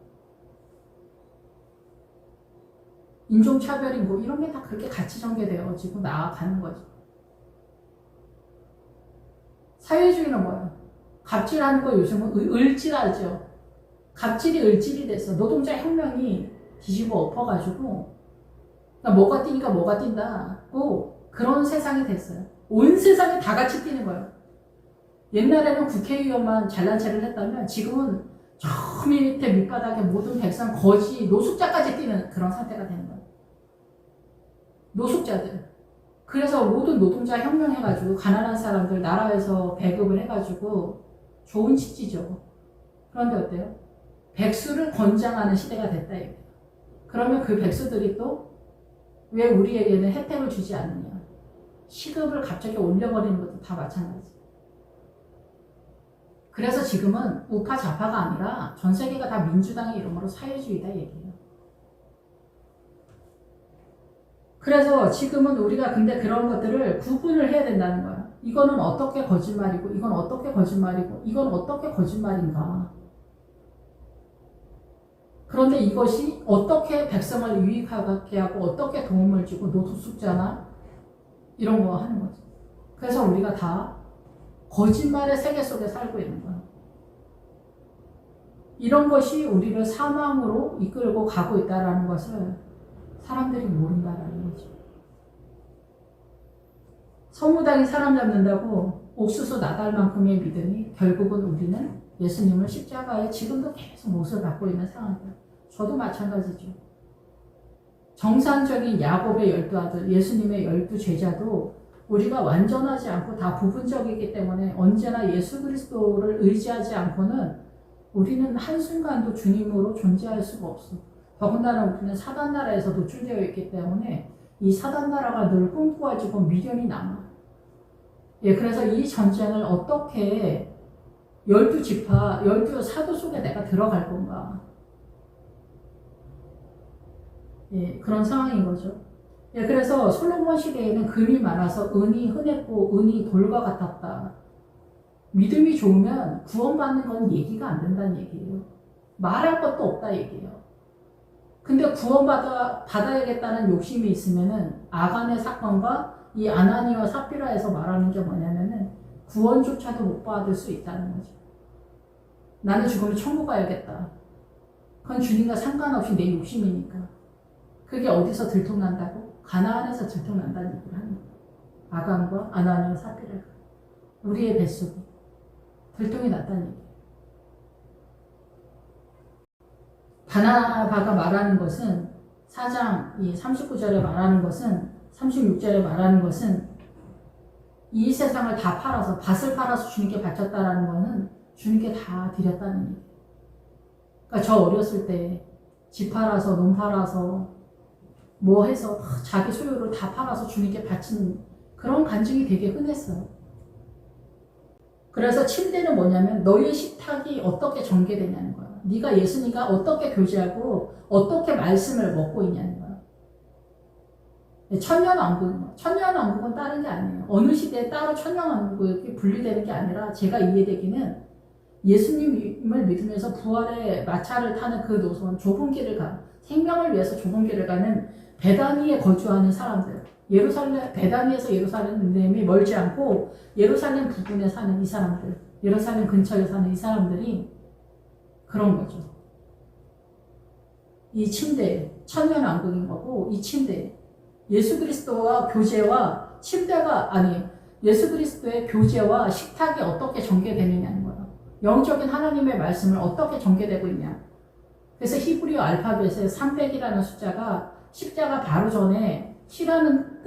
인종차별인 거 이런 게 다 그렇게 같이 전개되어지고 나아가는 거지. 사회주의는 뭐야? 갑질하는 거 요즘은 을질하죠. 갑질이 을질이 됐어. 노동자 혁명이 뒤집어 엎어가지고 그러니까 뭐가 뛰니까 뭐가 뛴다고 그런 세상이 됐어요. 온 세상이 다 같이 뛰는 거예요. 옛날에는 국회의원만 잘난 체를 했다면 지금은 저 밑에 밑바닥에 모든 백성 거지 노숙자까지 뛰는 그런 상태가 되는 거예요. 노숙자들. 그래서 모든 노동자 혁명해가지고 가난한 사람들 나라에서 배급을 해가지고 좋은 취지죠. 그런데 어때요? 백수를 권장하는 시대가 됐다 이거예요. 그러면 그 백수들이 또 왜 우리에게는 혜택을 주지 않느냐. 시급을 갑자기 올려버리는 것도 다 마찬가지. 그래서 지금은 우파 좌파가 아니라 전 세계가 다 민주당의 이름으로 사회주의다 얘기해요. 그래서 지금은 우리가 근데 그런 것들을 구분을 해야 된다는 거야. 이거는 어떻게 거짓말이고 이건 어떻게 거짓말이고 이건 어떻게 거짓말인가. 그런데 이것이 어떻게 백성을 유익하게 하고 어떻게 도움을 주고 노숙자나 이런 거 하는 거지. 그래서 우리가 다 거짓말의 세계 속에 살고 있는 거야. 이런 것이 우리를 사망으로 이끌고 가고 있다는 것을 사람들이 모른다라는 거죠. 서무당이 사람 잡는다고 옥수수 나달만큼의 믿음이 결국은 우리는 예수님을 십자가에 지금도 계속 못을 받고 있는 상황이에요. 저도 마찬가지죠. 정상적인 야곱의 12아들, 예수님의 12제자도 우리가 완전하지 않고 다 부분적이기 때문에 언제나 예수 그리스도를 의지하지 않고는 우리는 한순간도 주님으로 존재할 수가 없어. 더군다나 우리는 사단 나라에서 노출되어 있기 때문에 이 사단 나라가 늘 꿈꾸어지고 미련이 남아. 예, 그래서 이 전쟁을 어떻게 12지파, 12사도 속에 내가 들어갈 건가. 예, 그런 상황인 거죠. 예, 그래서 솔로몬 시대에는 금이 많아서 은이 흔했고 은이 돌과 같았다. 믿음이 좋으면 구원받는 건 얘기가 안 된다는 얘기예요. 말할 것도 없다 얘기예요. 근데 구원받아야겠다는 욕심이 있으면은 아간의 사건과 이 아나니와 삽비라에서 말하는 게 뭐냐면은 구원조차도 못 받을 수 있다는 거죠. 나는 죽으면 천국 가야겠다. 그건 주님과 상관없이 내 욕심이니까. 그게 어디서 들통난다고? 가나안에서 들통난다는 얘기를 하는 거예요. 아간과 아나니와 삽비라가 우리의 뱃속에 들통이 났다는 얘기예요. 바나바가 말하는 것은 4장 39절에 말하는 것은 36절에 말하는 것은 이 세상을 다 팔아서 밭을 팔아서 주님께 바쳤다라는 것은 주님께 다 드렸다는 얘기예요. 그러니까 저 어렸을 때 집 팔아서 논 팔아서 뭐 해서 자기 소유를 다 팔아서 주님께 바치는 그런 간증이 되게 흔했어요. 그래서 침대는 뭐냐면 너의 식탁이 어떻게 전개되냐는 거야. 네가 예수님과 어떻게 교제하고 어떻게 말씀을 먹고 있냐는 거야. 천년왕국은 천년왕국은 다른 게 아니에요. 어느 시대에 따로 천년왕국이 분리되는 게 아니라 제가 이해되기는 예수님을 믿으면서 부활의 마차를 타는 그 노선 좁은 길을 가 생명을 위해서 좁은 길을 가는 베다니에 거주하는 사람들, 베다니에서 예루살렘이 멀지 않고 예루살렘 부근에 사는 이 사람들, 예루살렘 근처에 사는 이 사람들이 그런 거죠. 이 침대, 천년왕국인 거고 이 침대, 예수 그리스도와 교제와 침대가 아니 예수 그리스도의 교제와 식탁이 어떻게 전개되느냐는 거예요. 영적인 하나님의 말씀을 어떻게 전개되고 있냐. 그래서 히브리어 알파벳의 300이라는 숫자가 십자가 바로 전에 시라는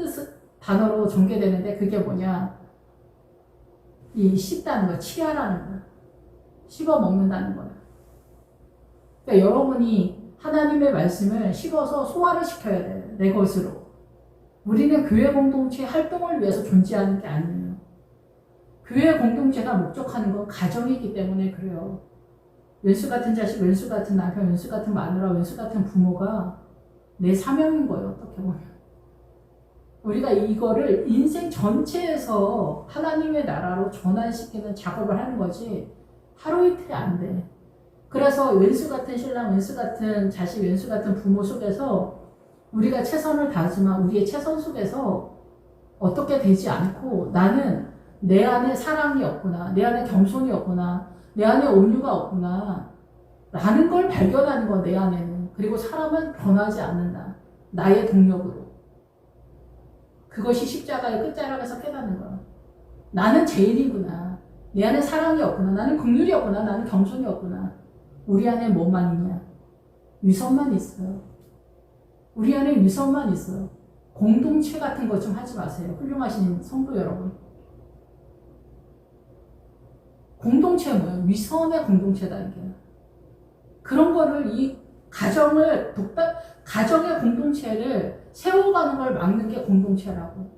단어로 전개되는데 그게 뭐냐. 이 씹다는 거야. 치아라는 거야. 씹어 먹는다는 거야. 그러니까 여러분이 하나님의 말씀을 씹어서 소화를 시켜야 돼. 거예요. 내 것으로. 우리는 교회 공동체의 활동을 위해서 존재하는 게 아니에요. 교회 공동체가 목적하는 건 가정이기 때문에 그래요. 왼수 같은 자식, 왼수 같은 남편, 왼수 같은 마누라, 왼수 같은 부모가 내 사명인 거예요. 어떻게 보면. 우리가 이거를 인생 전체에서 하나님의 나라로 전환시키는 작업을 하는 거지 하루 이틀이 안 돼. 그래서 왼수 같은 신랑, 왼수 같은 자식, 왼수 같은 부모 속에서 우리가 최선을 다하지만 우리의 최선 속에서 어떻게 되지 않고 나는 내 안에 사랑이 없구나, 내 안에 겸손이 없구나, 내 안에 온유가 없구나 라는 걸 발견하는 거야, 내 안에는. 그리고 사람은 변하지 않는다. 나의 동력으로. 그것이 십자가의 끝자락에서 깨닫는 거야. 나는 죄인이구나. 내 안에 사랑이 없구나. 나는 긍휼이 없구나. 나는 겸손이 없구나. 우리 안에 뭐만 있냐? 위선만 있어요. 우리 안에 위선만 있어요. 공동체 같은 것 좀 하지 마세요. 훌륭하신 성도 여러분. 공동체 뭐예요? 위선의 공동체다 이게. 그런 거를 이 가정의 공동체를 세워가는 걸 막는 게 공동체라고.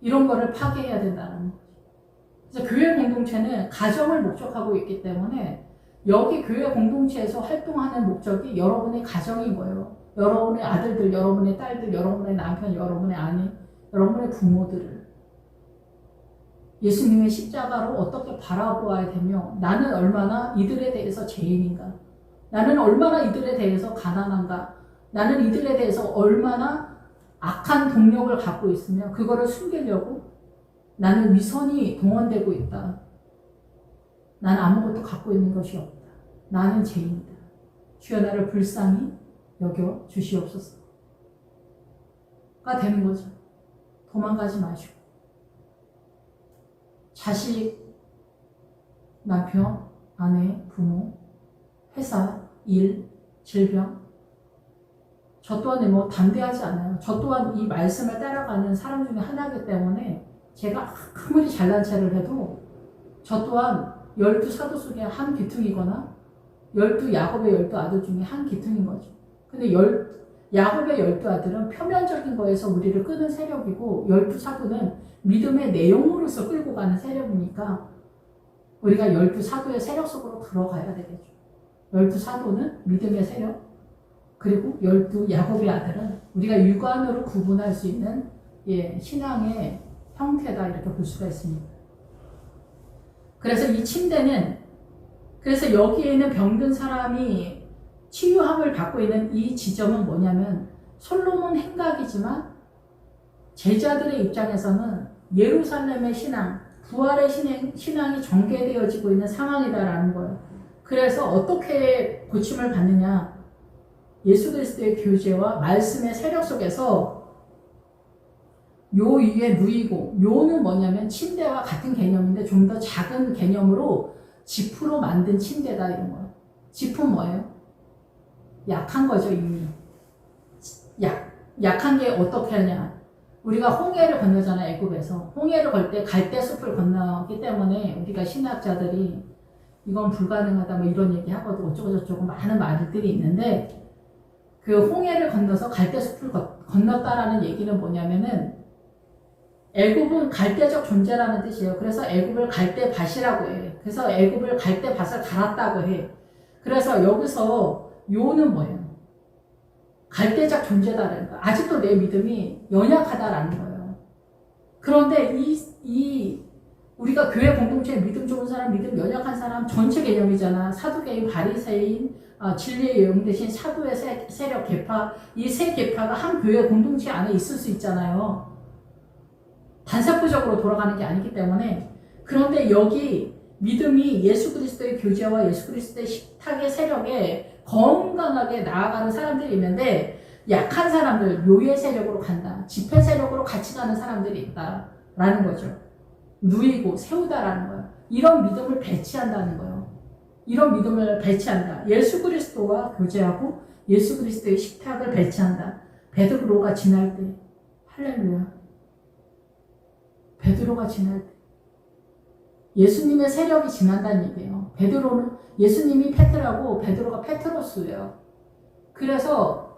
이런 거를 파괴해야 된다는 거죠. 그래서 교회 공동체는 가정을 목적하고 있기 때문에 여기 교회 공동체에서 활동하는 목적이 여러분의 가정인 거예요. 여러분의 아들들, 여러분의 딸들, 여러분의 남편, 여러분의 아내, 여러분의 부모들을 예수님의 십자가로 어떻게 바라보아야 되며 나는 얼마나 이들에 대해서 죄인인가, 나는 얼마나 이들에 대해서 가난한가, 나는 이들에 대해서 얼마나 악한 동력을 갖고 있으며 그거를 숨기려고 나는 위선이 동원되고 있다. 나는 아무것도 갖고 있는 것이 없다. 나는 죄인이다. 주여 나를 불쌍히 여겨 주시옵소서가 되는 거죠. 도망가지 마시고 자식, 남편, 아내, 부모, 회사, 일, 질병, 저 또한 뭐 담대하지 않아요. 저 또한 이 말씀을 따라가는 사람 중에 하나이기 때문에 제가 아무리 잘난 체를 해도 저 또한 12사도 속에 한 귀퉁이거나 12야곱의 12아들 중에 한 귀퉁인 거죠. 근데 야곱의 12아들은 표면적인 거에서 우리를 끄는 세력이고 12사도는 믿음의 내용으로서 끌고 가는 세력이니까 우리가 12사도의 세력 속으로 들어가야 되겠죠. 12사도는 믿음의 세력, 그리고 12야곱의 아들은 우리가 육안으로 구분할 수 있는 신앙의 형태다 이렇게 볼 수가 있습니다. 그래서 이 침대는 그래서 여기에 있는 병든 사람이 치유함을 받고 있는 이 지점은 뭐냐면 솔로몬 행각이지만 제자들의 입장에서는 예루살렘의 신앙, 부활의 신앙이 전개되어지고 있는 상황이다라는 거예요. 그래서 어떻게 고침을 받느냐? 예수 그리스도의 교제와 말씀의 세력 속에서 요 위에 누이고, 요는 뭐냐면 침대와 같은 개념인데 좀 더 작은 개념으로 지프로 만든 침대다 이런 거예요. 지프는 뭐예요? 약한 거죠 이미. 약한 게 어떻게 하냐? 우리가 홍해를 건너잖아 애굽에서. 홍해를 걸 때 갈대숲을 건너기 때문에 우리가 신학자들이 이건 불가능하다 뭐 이런 얘기 하거든. 어쩌고 저쩌고 많은 말들이 있는데 그 홍해를 건너서 갈대숲을 건넜다라는 얘기는 뭐냐면은 애굽은 갈대적 존재라는 뜻이에요. 그래서 애굽을 갈대밭이라고 해. 그래서 애굽을 갈대밭을 갈았다고 해. 그래서 여기서 요는 뭐예요? 갈대적 존재다라는 거예요. 아직도 내 믿음이 연약하다라는 거예요. 그런데 우리가 교회 공동체에 믿음 좋은 사람, 믿음 연약한 사람 전체 개념이잖아. 사두개인, 바리새인, 진리의 영 대신 사도의 세력 계파, 이 세 계파가 한 교회 공동체 안에 있을 수 있잖아요. 반사부적으로 돌아가는 게 아니기 때문에. 그런데 여기 믿음이 예수 그리스도의 교제와 예수 그리스도의 식탁의 세력에 건강하게 나아가는 사람들이 있는데 약한 사람들, 요의 세력으로 간다. 집회 세력으로 같이 가는 사람들이 있다라는 거죠. 누이고 세우다라는 거예요. 이런 믿음을 배치한다는 거예요. 이런 믿음을 배치한다. 예수 그리스도와 교제하고 예수 그리스도의 식탁을 배치한다. 베드로가 지날 때, 할렐루야. 베드로가 지날 때 예수님의 세력이 지난다는 얘기예요. 베드로는 예수님이 페트라고 베드로가 페트로스예요. 그래서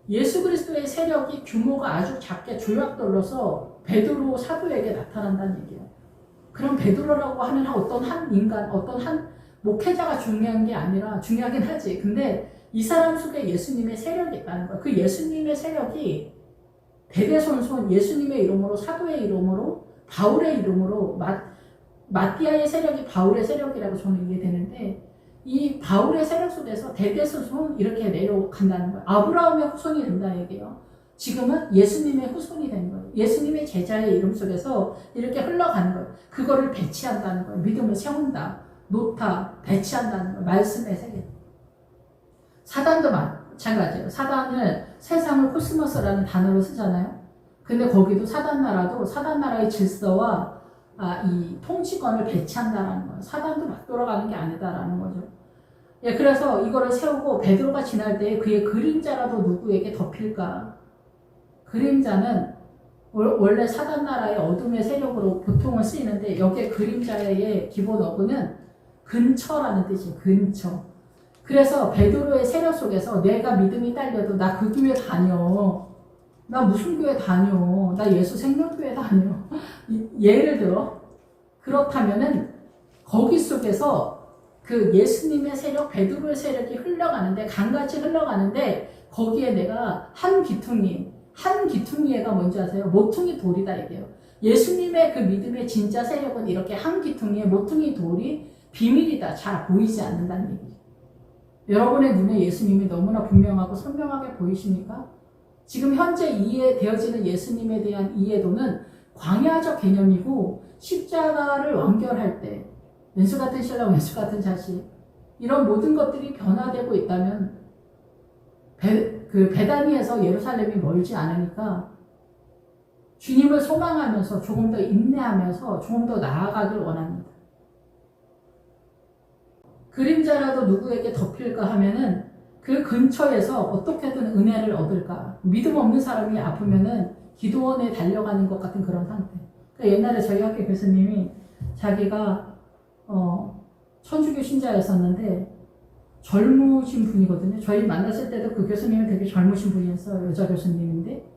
예수 그리스도의 세력이 규모가 아주 작게 조약돌로서 베드로 사도에게 나타난다는 얘기예요. 그럼 베드로라고 하는 어떤 한 인간, 어떤 한 목회자가 중요한 게 아니라 중요하긴 하지. 근데 이 사람 속에 예수님의 세력이 있다는 거야. 그 예수님의 세력이 대대손손 예수님의 이름으로, 사도의 이름으로, 바울의 이름으로, 마띠아의 세력이 바울의 세력이라고 저는 이해되는데, 이 바울의 세력 속에서 대대손손 이렇게 내려간다는 거예요. 아브라함의 후손이 된다는 얘기예요. 지금은 예수님의 후손이 된 거예요. 예수님의 제자의 이름 속에서 이렇게 흘러가는 거예요. 그거를 배치한다는 거예요. 믿음을 세운다, 놓다, 배치한다는 거예요. 말씀의 세계. 사단도 마찬가지예요. 사단을 세상을 코스모스라는 단어로 쓰잖아요. 근데 거기도 사단 나라의 질서와 이 통치권을 배치한다는 거예요. 사단도 막 돌아가는 게 아니다라는 거죠. 예, 그래서 이거를 세우고 베드로가 지날 때 그의 그림자라도 누구에게 덮일까? 그림자는 원래 사단 나라의 어둠의 세력으로 보통은 쓰이는데 여기에 그림자의 기본 어구는 근처라는 뜻이에요. 근처. 그래서 베드로의 세력 속에서 내가 믿음이 딸려도 나 그 교회 다녀. 나 무슨 교회 다녀. 나 예수 생명교회 다녀. 예를 들어 그렇다면은 거기 속에서 그 예수님의 세력, 베드로의 세력이 흘러가는데 강같이 흘러가는데 거기에 내가 한 기퉁이가 뭔지 아세요? 모퉁이 돌이다 이게요. 예수님의 그 믿음의 진짜 세력은 이렇게 한 기퉁이에 모퉁이 돌이 비밀이다. 잘 보이지 않는다는 얘기죠. 여러분의 눈에 예수님이 너무나 분명하고 선명하게 보이십니까? 지금 현재 이해되어지는 예수님에 대한 이해도는 광야적 개념이고 십자가를 완결할 때 왼수 같은 신랑, 왼수 같은 자식 이런 모든 것들이 변화되고 있다면 베다니에서 예루살렘이 멀지 않으니까 주님을 소망하면서 조금 더 인내하면서 조금 더 나아가길 원합니다. 그림자라도 누구에게 덮일까 하면은 그 근처에서 어떻게든 은혜를 얻을까. 믿음 없는 사람이 아프면은 기도원에 달려가는 것 같은 그런 상태. 그러니까 옛날에 저희 학교 교수님이 자기가 천주교 신자였었는데 젊으신 분이거든요. 저희 만났을 때도 그 교수님은 되게 젊으신 분이었어요. 여자 교수님인데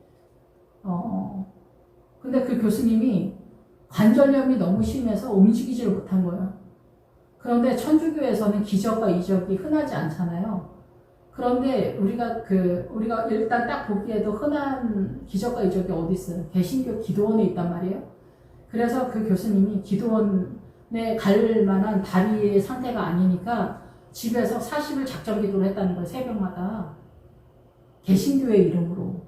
근데 그 교수님이 관절염이 너무 심해서 움직이지를 못한 거예요. 그런데 천주교에서는 기적과 이적이 흔하지 않잖아요. 그런데 우리가 일단 딱 보기에도 흔한 기적과 이적이 어디 있어요? 개신교 기도원에 있단 말이에요. 그래서 그 교수님이 기도원에 갈 만한 다리의 상태가 아니니까 집에서 40일 작정 기도를 했다는 거예요. 새벽마다. 개신교의 이름으로.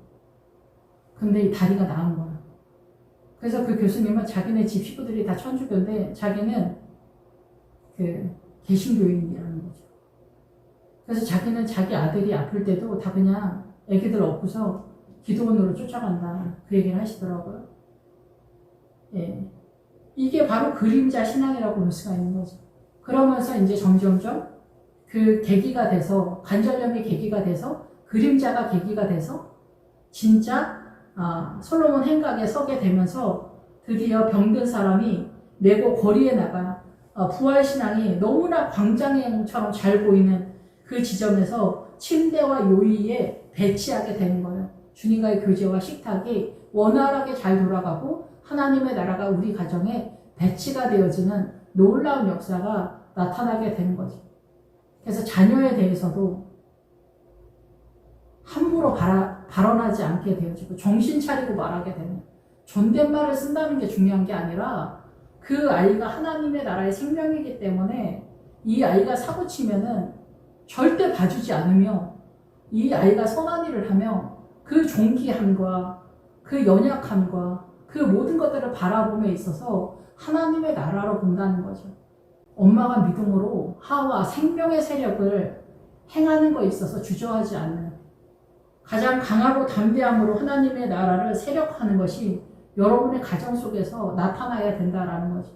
근데 이 다리가 나은 거예요. 그래서 그 교수님은 자기네 집 식구들이 다 천주교인데 자기는 그 개신교인이라는 거죠. 그래서 자기는 자기 아들이 아플 때도 다 그냥 애기들 업고서 기도원으로 쫓아간다. 그 얘기를 하시더라고요. 예. 이게 바로 그림자 신앙이라고 볼 수가 있는 거죠. 그러면서 이제 점점점 그 계기가 돼서, 관절염이 계기가 돼서, 그림자가 계기가 돼서, 진짜, 솔로몬 행각에 서게 되면서 드디어 병든 사람이 메고 거리에 나가, 부활신앙이 너무나 광장행처럼 잘 보이는 그 지점에서 침대와 요의에 배치하게 되는 거예요. 주님과의 교제와 식탁이 원활하게 잘 돌아가고 하나님의 나라가 우리 가정에 배치가 되어지는 놀라운 역사가 나타나게 되는 거죠. 그래서 자녀에 대해서도 함부로 발언하지 않게 되어지고 정신 차리고 말하게 되는, 존댓말을 쓴다는 게 중요한 게 아니라 그 아이가 하나님의 나라의 생명이기 때문에 이 아이가 사고치면은 절대 봐주지 않으며 이 아이가 선한 일을 하며 그 존귀함과 그 연약함과 그 모든 것들을 바라봄에 있어서 하나님의 나라로 본다는 거죠. 엄마가 믿음으로 하와 생명의 세력을 행하는 것에 있어서 주저하지 않는, 가장 강하고 담대함으로 하나님의 나라를 세력화하는 것이 여러분의 가정 속에서 나타나야 된다라는 거죠.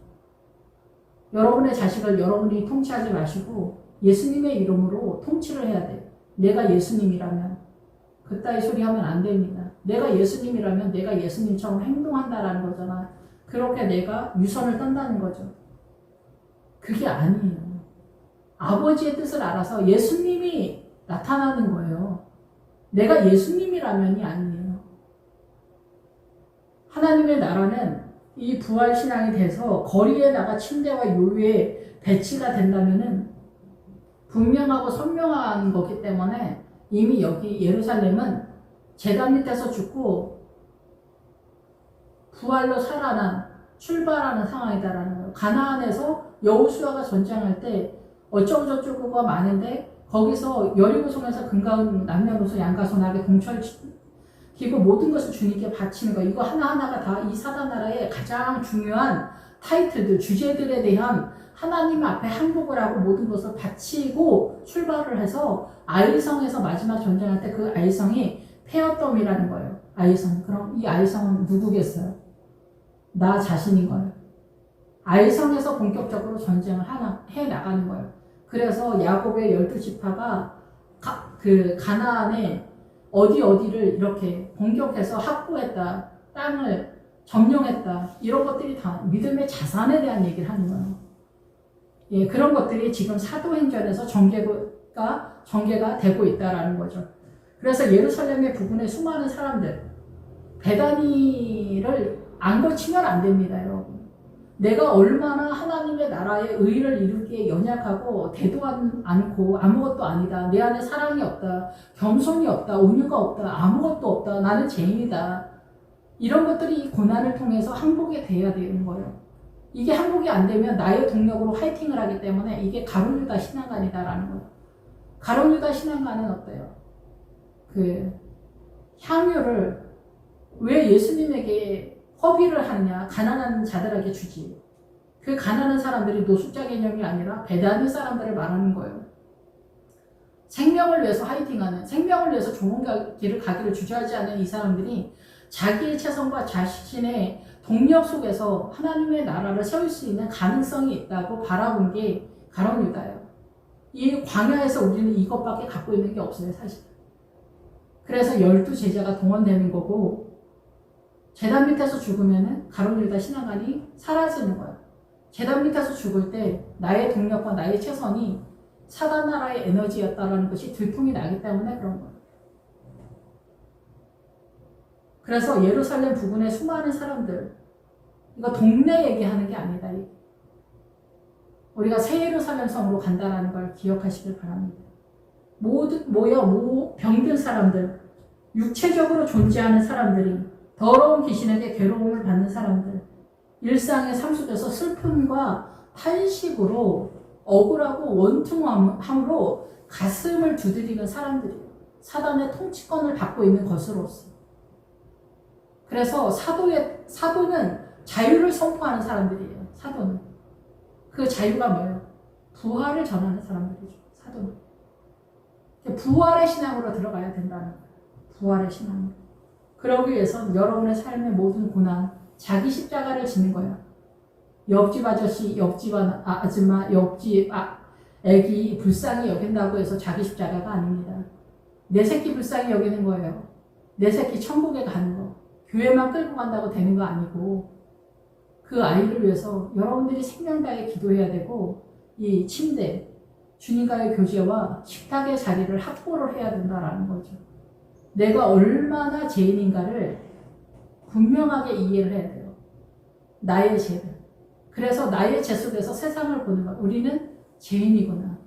여러분의 자식을 여러분이 통치하지 마시고 예수님의 이름으로 통치를 해야 돼요. 내가 예수님이라면 그따위 소리 하면 안 됩니다. 내가 예수님이라면 내가 예수님처럼 행동한다라는 거잖아. 그렇게 내가 유선을 떤다는 거죠. 그게 아니에요. 아버지의 뜻을 알아서 예수님이 나타나는 거예요. 내가 예수님이라면 유일라면이 아니에요. 하나님의 나라는 이 부활신앙이 돼서 거리에 나가 침대와 요유에 배치가 된다면은 분명하고 선명한 거기 때문에 이미 여기 예루살렘은 제단 밑에서 죽고 부활로 살아난 출발하는 상황이다라는 거예요. 가나안에서 여호수아가 전쟁할 때 어쩌고저쩌고가 많은데 거기서 여리고성에서 금가은 남녀노소 양가소 나게 동철기고 모든 것을 주님께 바치는 거예요. 이거 하나하나가 다 이 사단 나라의 가장 중요한 타이틀들, 주제들에 대한 하나님 앞에 항복을 하고 모든 것을 바치고 출발을 해서 아이성에서 마지막 전쟁할 때 그 아이성이 페어덤이라는 거예요. 아이성. 그럼 이 아이성은 누구겠어요? 나 자신인 거예요. 아이성에서 본격적으로 전쟁을 해 나가는 거예요. 그래서 야곱의 12지파가 그 가나안에 어디를 이렇게 공격해서 확보했다. 땅을 점령했다. 이런 것들이 다 믿음의 자산에 대한 얘기를 하는 거예요. 예, 그런 것들이 지금 사도행전에서 전개가 되고 있다라는 거죠. 그래서 예루살렘의 부근에 수많은 사람들, 베다니를 안 거치면 안 됩니다, 여러분. 내가 얼마나 하나님의 나라의 의를 이루기에 연약하고 대도 않고 아무것도 아니다. 내 안에 사랑이 없다. 겸손이 없다. 온유가 없다. 아무것도 없다. 나는 죄인이다. 이런 것들이 이 고난을 통해서 항복이 돼야 되는 거예요. 이게 항복이 안 되면 나의 동력으로 화이팅을 하기 때문에 이게 가룟유다 신앙관이다라는 거예요. 가룟유다 신앙관은 어때요? 그 향유를 왜 예수님에게 허비를 하느냐? 가난한 자들에게 주지. 그 가난한 사람들이 노숙자 개념이 아니라 베다니 사람들을 말하는 거예요. 생명을 위해서 화이팅하는, 생명을 위해서 좋은 길을 가기를 주저하지 않는 이 사람들이 자기의 체성과 자신의 동력 속에서 하나님의 나라를 세울 수 있는 가능성이 있다고 바라본 게 가룟유다예요. 이 광야에서 우리는 이것밖에 갖고 있는 게 없어요, 사실. 그래서 12제자가 동원되는 거고, 제단 밑에서 죽으면은 가룟유다 신앙관이 사라지는 거예요. 제단 밑에서 죽을 때 나의 동력과 나의 최선이 사단 나라의 에너지였다라는 것이 들통이 나기 때문에 그런 거예요. 그래서 예루살렘 부근의 수많은 사람들, 이거 동네 얘기하는 게 아니다. 우리가 새 예루살렘 성으로 간다는 걸 기억하시길 바랍니다. 병든 사람들, 육체적으로 존재하는 사람들이 더러운 귀신에게 괴로움을 받는 사람들, 일상의 삶 속에서 슬픔과 탄식으로 억울하고 원통함으로 가슴을 두드리는 사람들이에요. 사단의 통치권을 받고 있는 것으로서. 그래서 사도는 자유를 선포하는 사람들이에요. 사도는. 그 자유가 뭐예요? 부활을 전하는 사람들이죠. 사도는. 부활의 신앙으로 들어가야 된다는 거예요. 부활의 신앙으로. 그러기 위해서는 여러분의 삶의 모든 고난, 자기 십자가를 지는 거예요. 옆집 아저씨, 옆집 아줌마, 옆집 애기 불쌍히 여긴다고 해서 자기 십자가가 아닙니다. 내 새끼 불쌍히 여기는 거예요. 내 새끼 천국에 가는 거. 교회만 끌고 간다고 되는 거 아니고 그 아이를 위해서 여러분들이 생명 다해 기도해야 되고 이 침대, 주님과의 교제와 식탁의 자리를 확보를 해야 된다라는 거죠. 내가 얼마나 죄인인가를 분명하게 이해를 해야 돼요. 나의 죄를. 그래서 나의 죄 속에서 세상을 보는 것. 우리는 죄인이구나.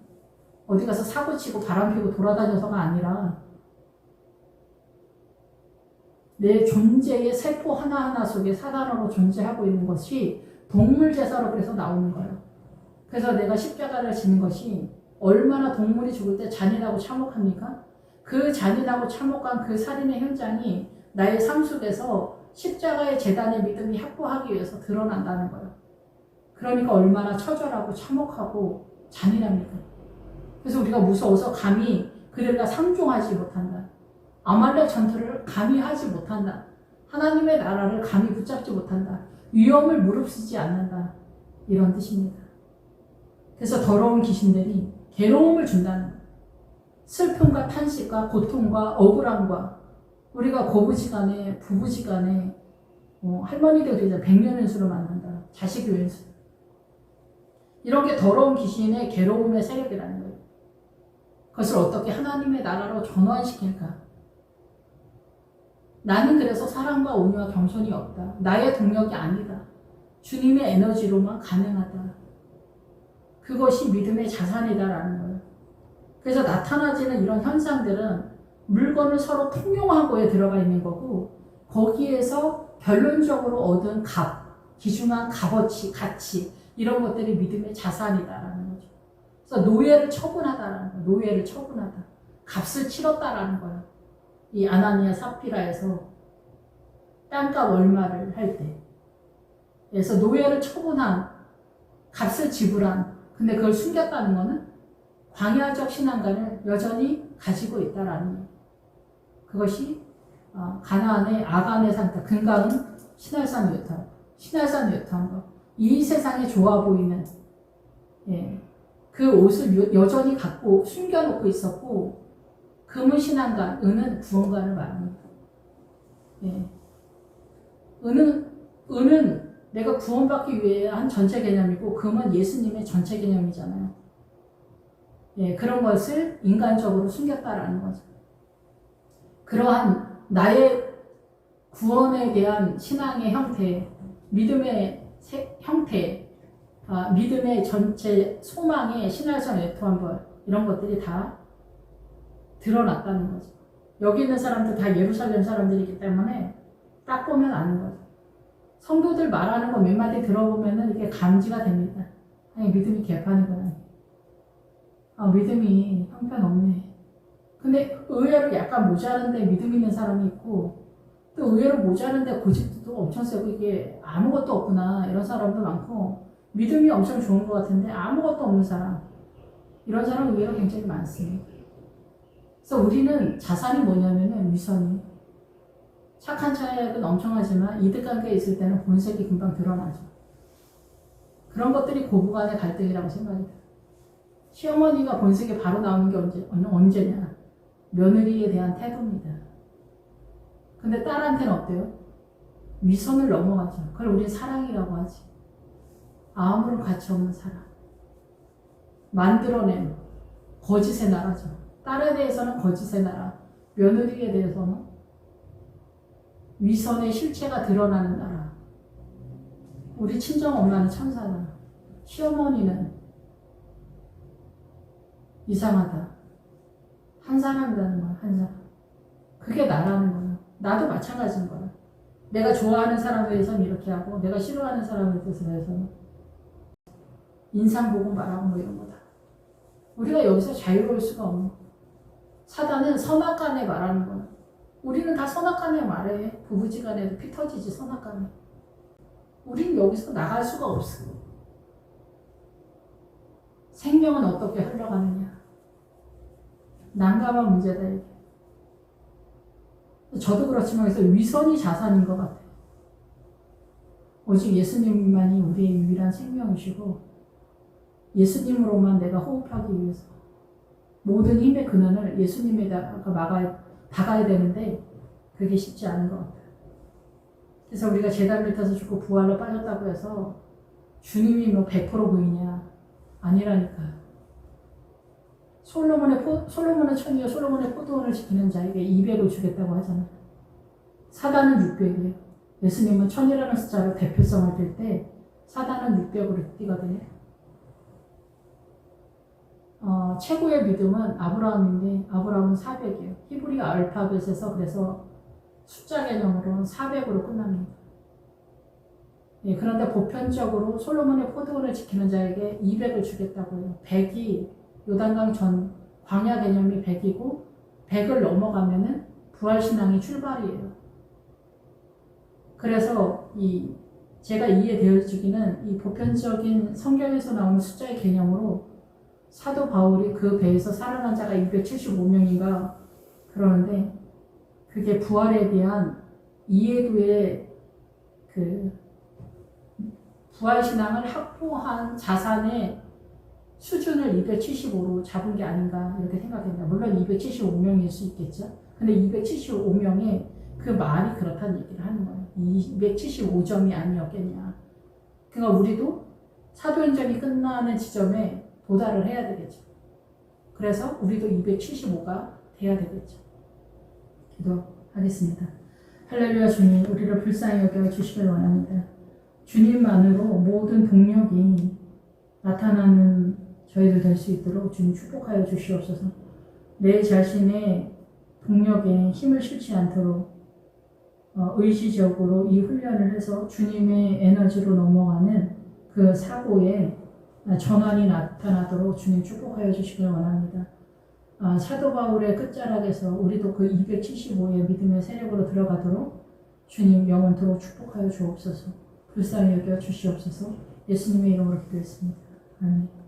어디 가서 사고치고 바람피고 돌아다녀서가 아니라 내 존재의 세포 하나하나 속에 사단으로 존재하고 있는 것이 동물 제사로 그래서 나오는 거예요. 그래서 내가 십자가를 지는 것이 얼마나 동물이 죽을 때 잔인하고 참혹합니까? 그 잔인하고 참혹한 그 살인의 현장이 나의 삶 속에서 십자가의 재단의 믿음이 확보하기 위해서 드러난다는 거예요. 그러니까 얼마나 처절하고 참혹하고 잔인합니까? 그래서 우리가 무서워서 감히 그들과 상종하지 못한다. 아말렉 전투를 감히 하지 못한다. 하나님의 나라를 감히 붙잡지 못한다. 위험을 무릅쓰지 않는다. 이런 뜻입니다. 그래서 더러운 귀신들이 괴로움을 준다는 거예요. 슬픔과 탄식과 고통과 억울함과 우리가 고부지간에 부부지간에 할머니들 그러잖아요. 백년연수로 만난다. 자식을 연수. 이런 게 더러운 귀신의 괴로움의 세력이라는 거예요. 그것을 어떻게 하나님의 나라로 전환시킬까? 나는 그래서 사랑과 온유와 겸손이 없다. 나의 동력이 아니다. 주님의 에너지로만 가능하다. 그것이 믿음의 자산이다라는 거예요. 그래서 나타나지는 이런 현상들은 물건을 서로 통용하고에 들어가 있는 거고, 거기에서 결론적으로 얻은 귀중한 값어치, 가치, 이런 것들이 믿음의 자산이다라는 거죠. 그래서 노예를 처분하다라는 거예요. 노예를 처분하다. 값을 치렀다라는 거예요. 이 아나니아 사피라에서 땅값 얼마를 할 때. 그래서 노예를 처분한, 값을 지불한, 근데 그걸 숨겼다는 거는 광야적 신앙관을 여전히 가지고 있다라는 거예요. 그것이 가나안의 아간의 상태, 근강은 신할산 요탄, 신할산 요탄과 이 세상에 좋아 보이는 그 옷을 여전히 갖고 숨겨놓고 있었고, 금은 신앙관, 은은 구원관을 말합니다. 은은 내가 구원받기 위해 한 전체 개념이고, 금은 예수님의 전체 개념이잖아요. 그런 것을 인간적으로 숨겼다라는 거죠. 그러한 나의 구원에 대한 신앙의 형태, 믿음의 형태, 믿음의 전체 소망의 신할선 애토한벌, 이런 것들이 다 드러났다는 거죠. 여기 있는 사람들 다 예루살렘 사람들이기 때문에 딱 보면 아는 거죠. 성도들 말하는 거 몇 마디 들어보면은 이게 감지가 됩니다. 아니, 믿음이 개판이구나. 믿음이 형편없네. 근데 의외로 약간 모자른데 믿음 있는 사람이 있고, 또 의외로 모자른데 고집도 엄청 세고 이게 아무것도 없구나, 이런 사람도 많고, 믿음이 엄청 좋은 것 같은데 아무것도 없는 사람, 이런 사람 의외로 굉장히 많습니다. 그래서 우리는 자산이 뭐냐면은 위선이, 착한 차액은 엄청하지만 이득관계에 있을 때는 본색이 금방 드러나죠. 그런 것들이 고부간의 갈등이라고 생각이 들어요. 시어머니가 본색이 바로 나오는 게 언제냐? 며느리에 대한 태도입니다. 근데 딸한테는 어때요? 위선을 넘어가죠. 그걸 우리 사랑이라고 하지. 아무런 가치 없는 사랑. 만들어낸 거짓의 나라죠. 딸에 대해서는 거짓의 나라, 며느리에 대해서는 위선의 실체가 드러나는 나라. 우리 친정엄마는 천사다. 시어머니는 이상하다. 한 사람이라는 거야, 한 사람. 그게 나라는 거야. 나도 마찬가지인 거야. 내가 좋아하는 사람에 대해서는 이렇게 하고, 내가 싫어하는 사람에 대해서는 인상 보고 말하고 뭐 이런 거다. 우리가 여기서 자유로울 수가 없는 거야. 사단은 선악간에 말하는 거야. 우리는 다 선악간에 말해. 부부지간에도 피 터지지, 선악간에. 우리는 여기서 나갈 수가 없어. 생명은 어떻게 흘러가느냐. 난감한 문제다, 이게. 저도 그렇지만 그래서 위선이 자산인 것 같아요. 오직 예수님만이 우리의 유일한 생명이시고, 예수님으로만 내가 호흡하기 위해서 모든 힘의 근원을 예수님에다가 박아야 되는데 그게 쉽지 않은 것 같아요. 그래서 우리가 제단을 타서 죽고 부활로 빠졌다고 해서 주님이 뭐 100% 보이냐? 아니라니까. 솔로몬의 천지와 솔로몬의 포도원을 지키는 자에게 200을 주겠다고 하잖아요. 사단은 600이에요. 예수님은 1000이라는 숫자로 대표성을 들 때 사단은 600으로 뛰거든요. 최고의 믿음은 아브라함인데 아브라함은 400이에요. 히브리 알파벳에서 그래서 숫자 개념으로는 400으로 끝납니다. 그런데 보편적으로 솔로몬의 포도원을 지키는 자에게 200을 주겠다고 해요. 100이 요단강 전 광야 개념이 100이고 100을 넘어가면은 부활신앙이 출발이에요. 그래서 제가 이해되어지기는 이 보편적인 성경에서 나오는 숫자의 개념으로 사도 바울이 그 배에서 살아난 자가 275명인가 그러는데, 그게 부활에 대한 이해도의 그 부활신앙을 확보한 자산의 수준을 275로 잡은 게 아닌가 이렇게 생각합니다. 물론 275명일 수 있겠죠. 근데 275명의 그 말이 그렇다는 얘기를 하는 거예요. 275점이 아니었겠냐. 그러니까 우리도 사도행전이 끝나는 지점에 도달을 해야 되겠죠. 그래서 우리도 275가 돼야 되겠죠. 기도하겠습니다. 할렐루야. 주님, 우리를 불쌍히 여겨 주시길 원합니다. 주님만으로 모든 동력이 나타나는 저희들 될 수 있도록 주님 축복하여 주시옵소서. 내 자신의 동력에 힘을 실지 않도록 의지적으로 이 훈련을 해서 주님의 에너지로 넘어가는 그 사고에 전환이 나타나도록 주님 축복하여 주시길 원합니다. 사도 바울의 끝자락에서 우리도 그 275의 믿음의 세력으로 들어가도록 주님 영원토록 축복하여 주옵소서. 불쌍히 여겨 주시옵소서. 예수님의 이름으로 기도했습니다. 아멘.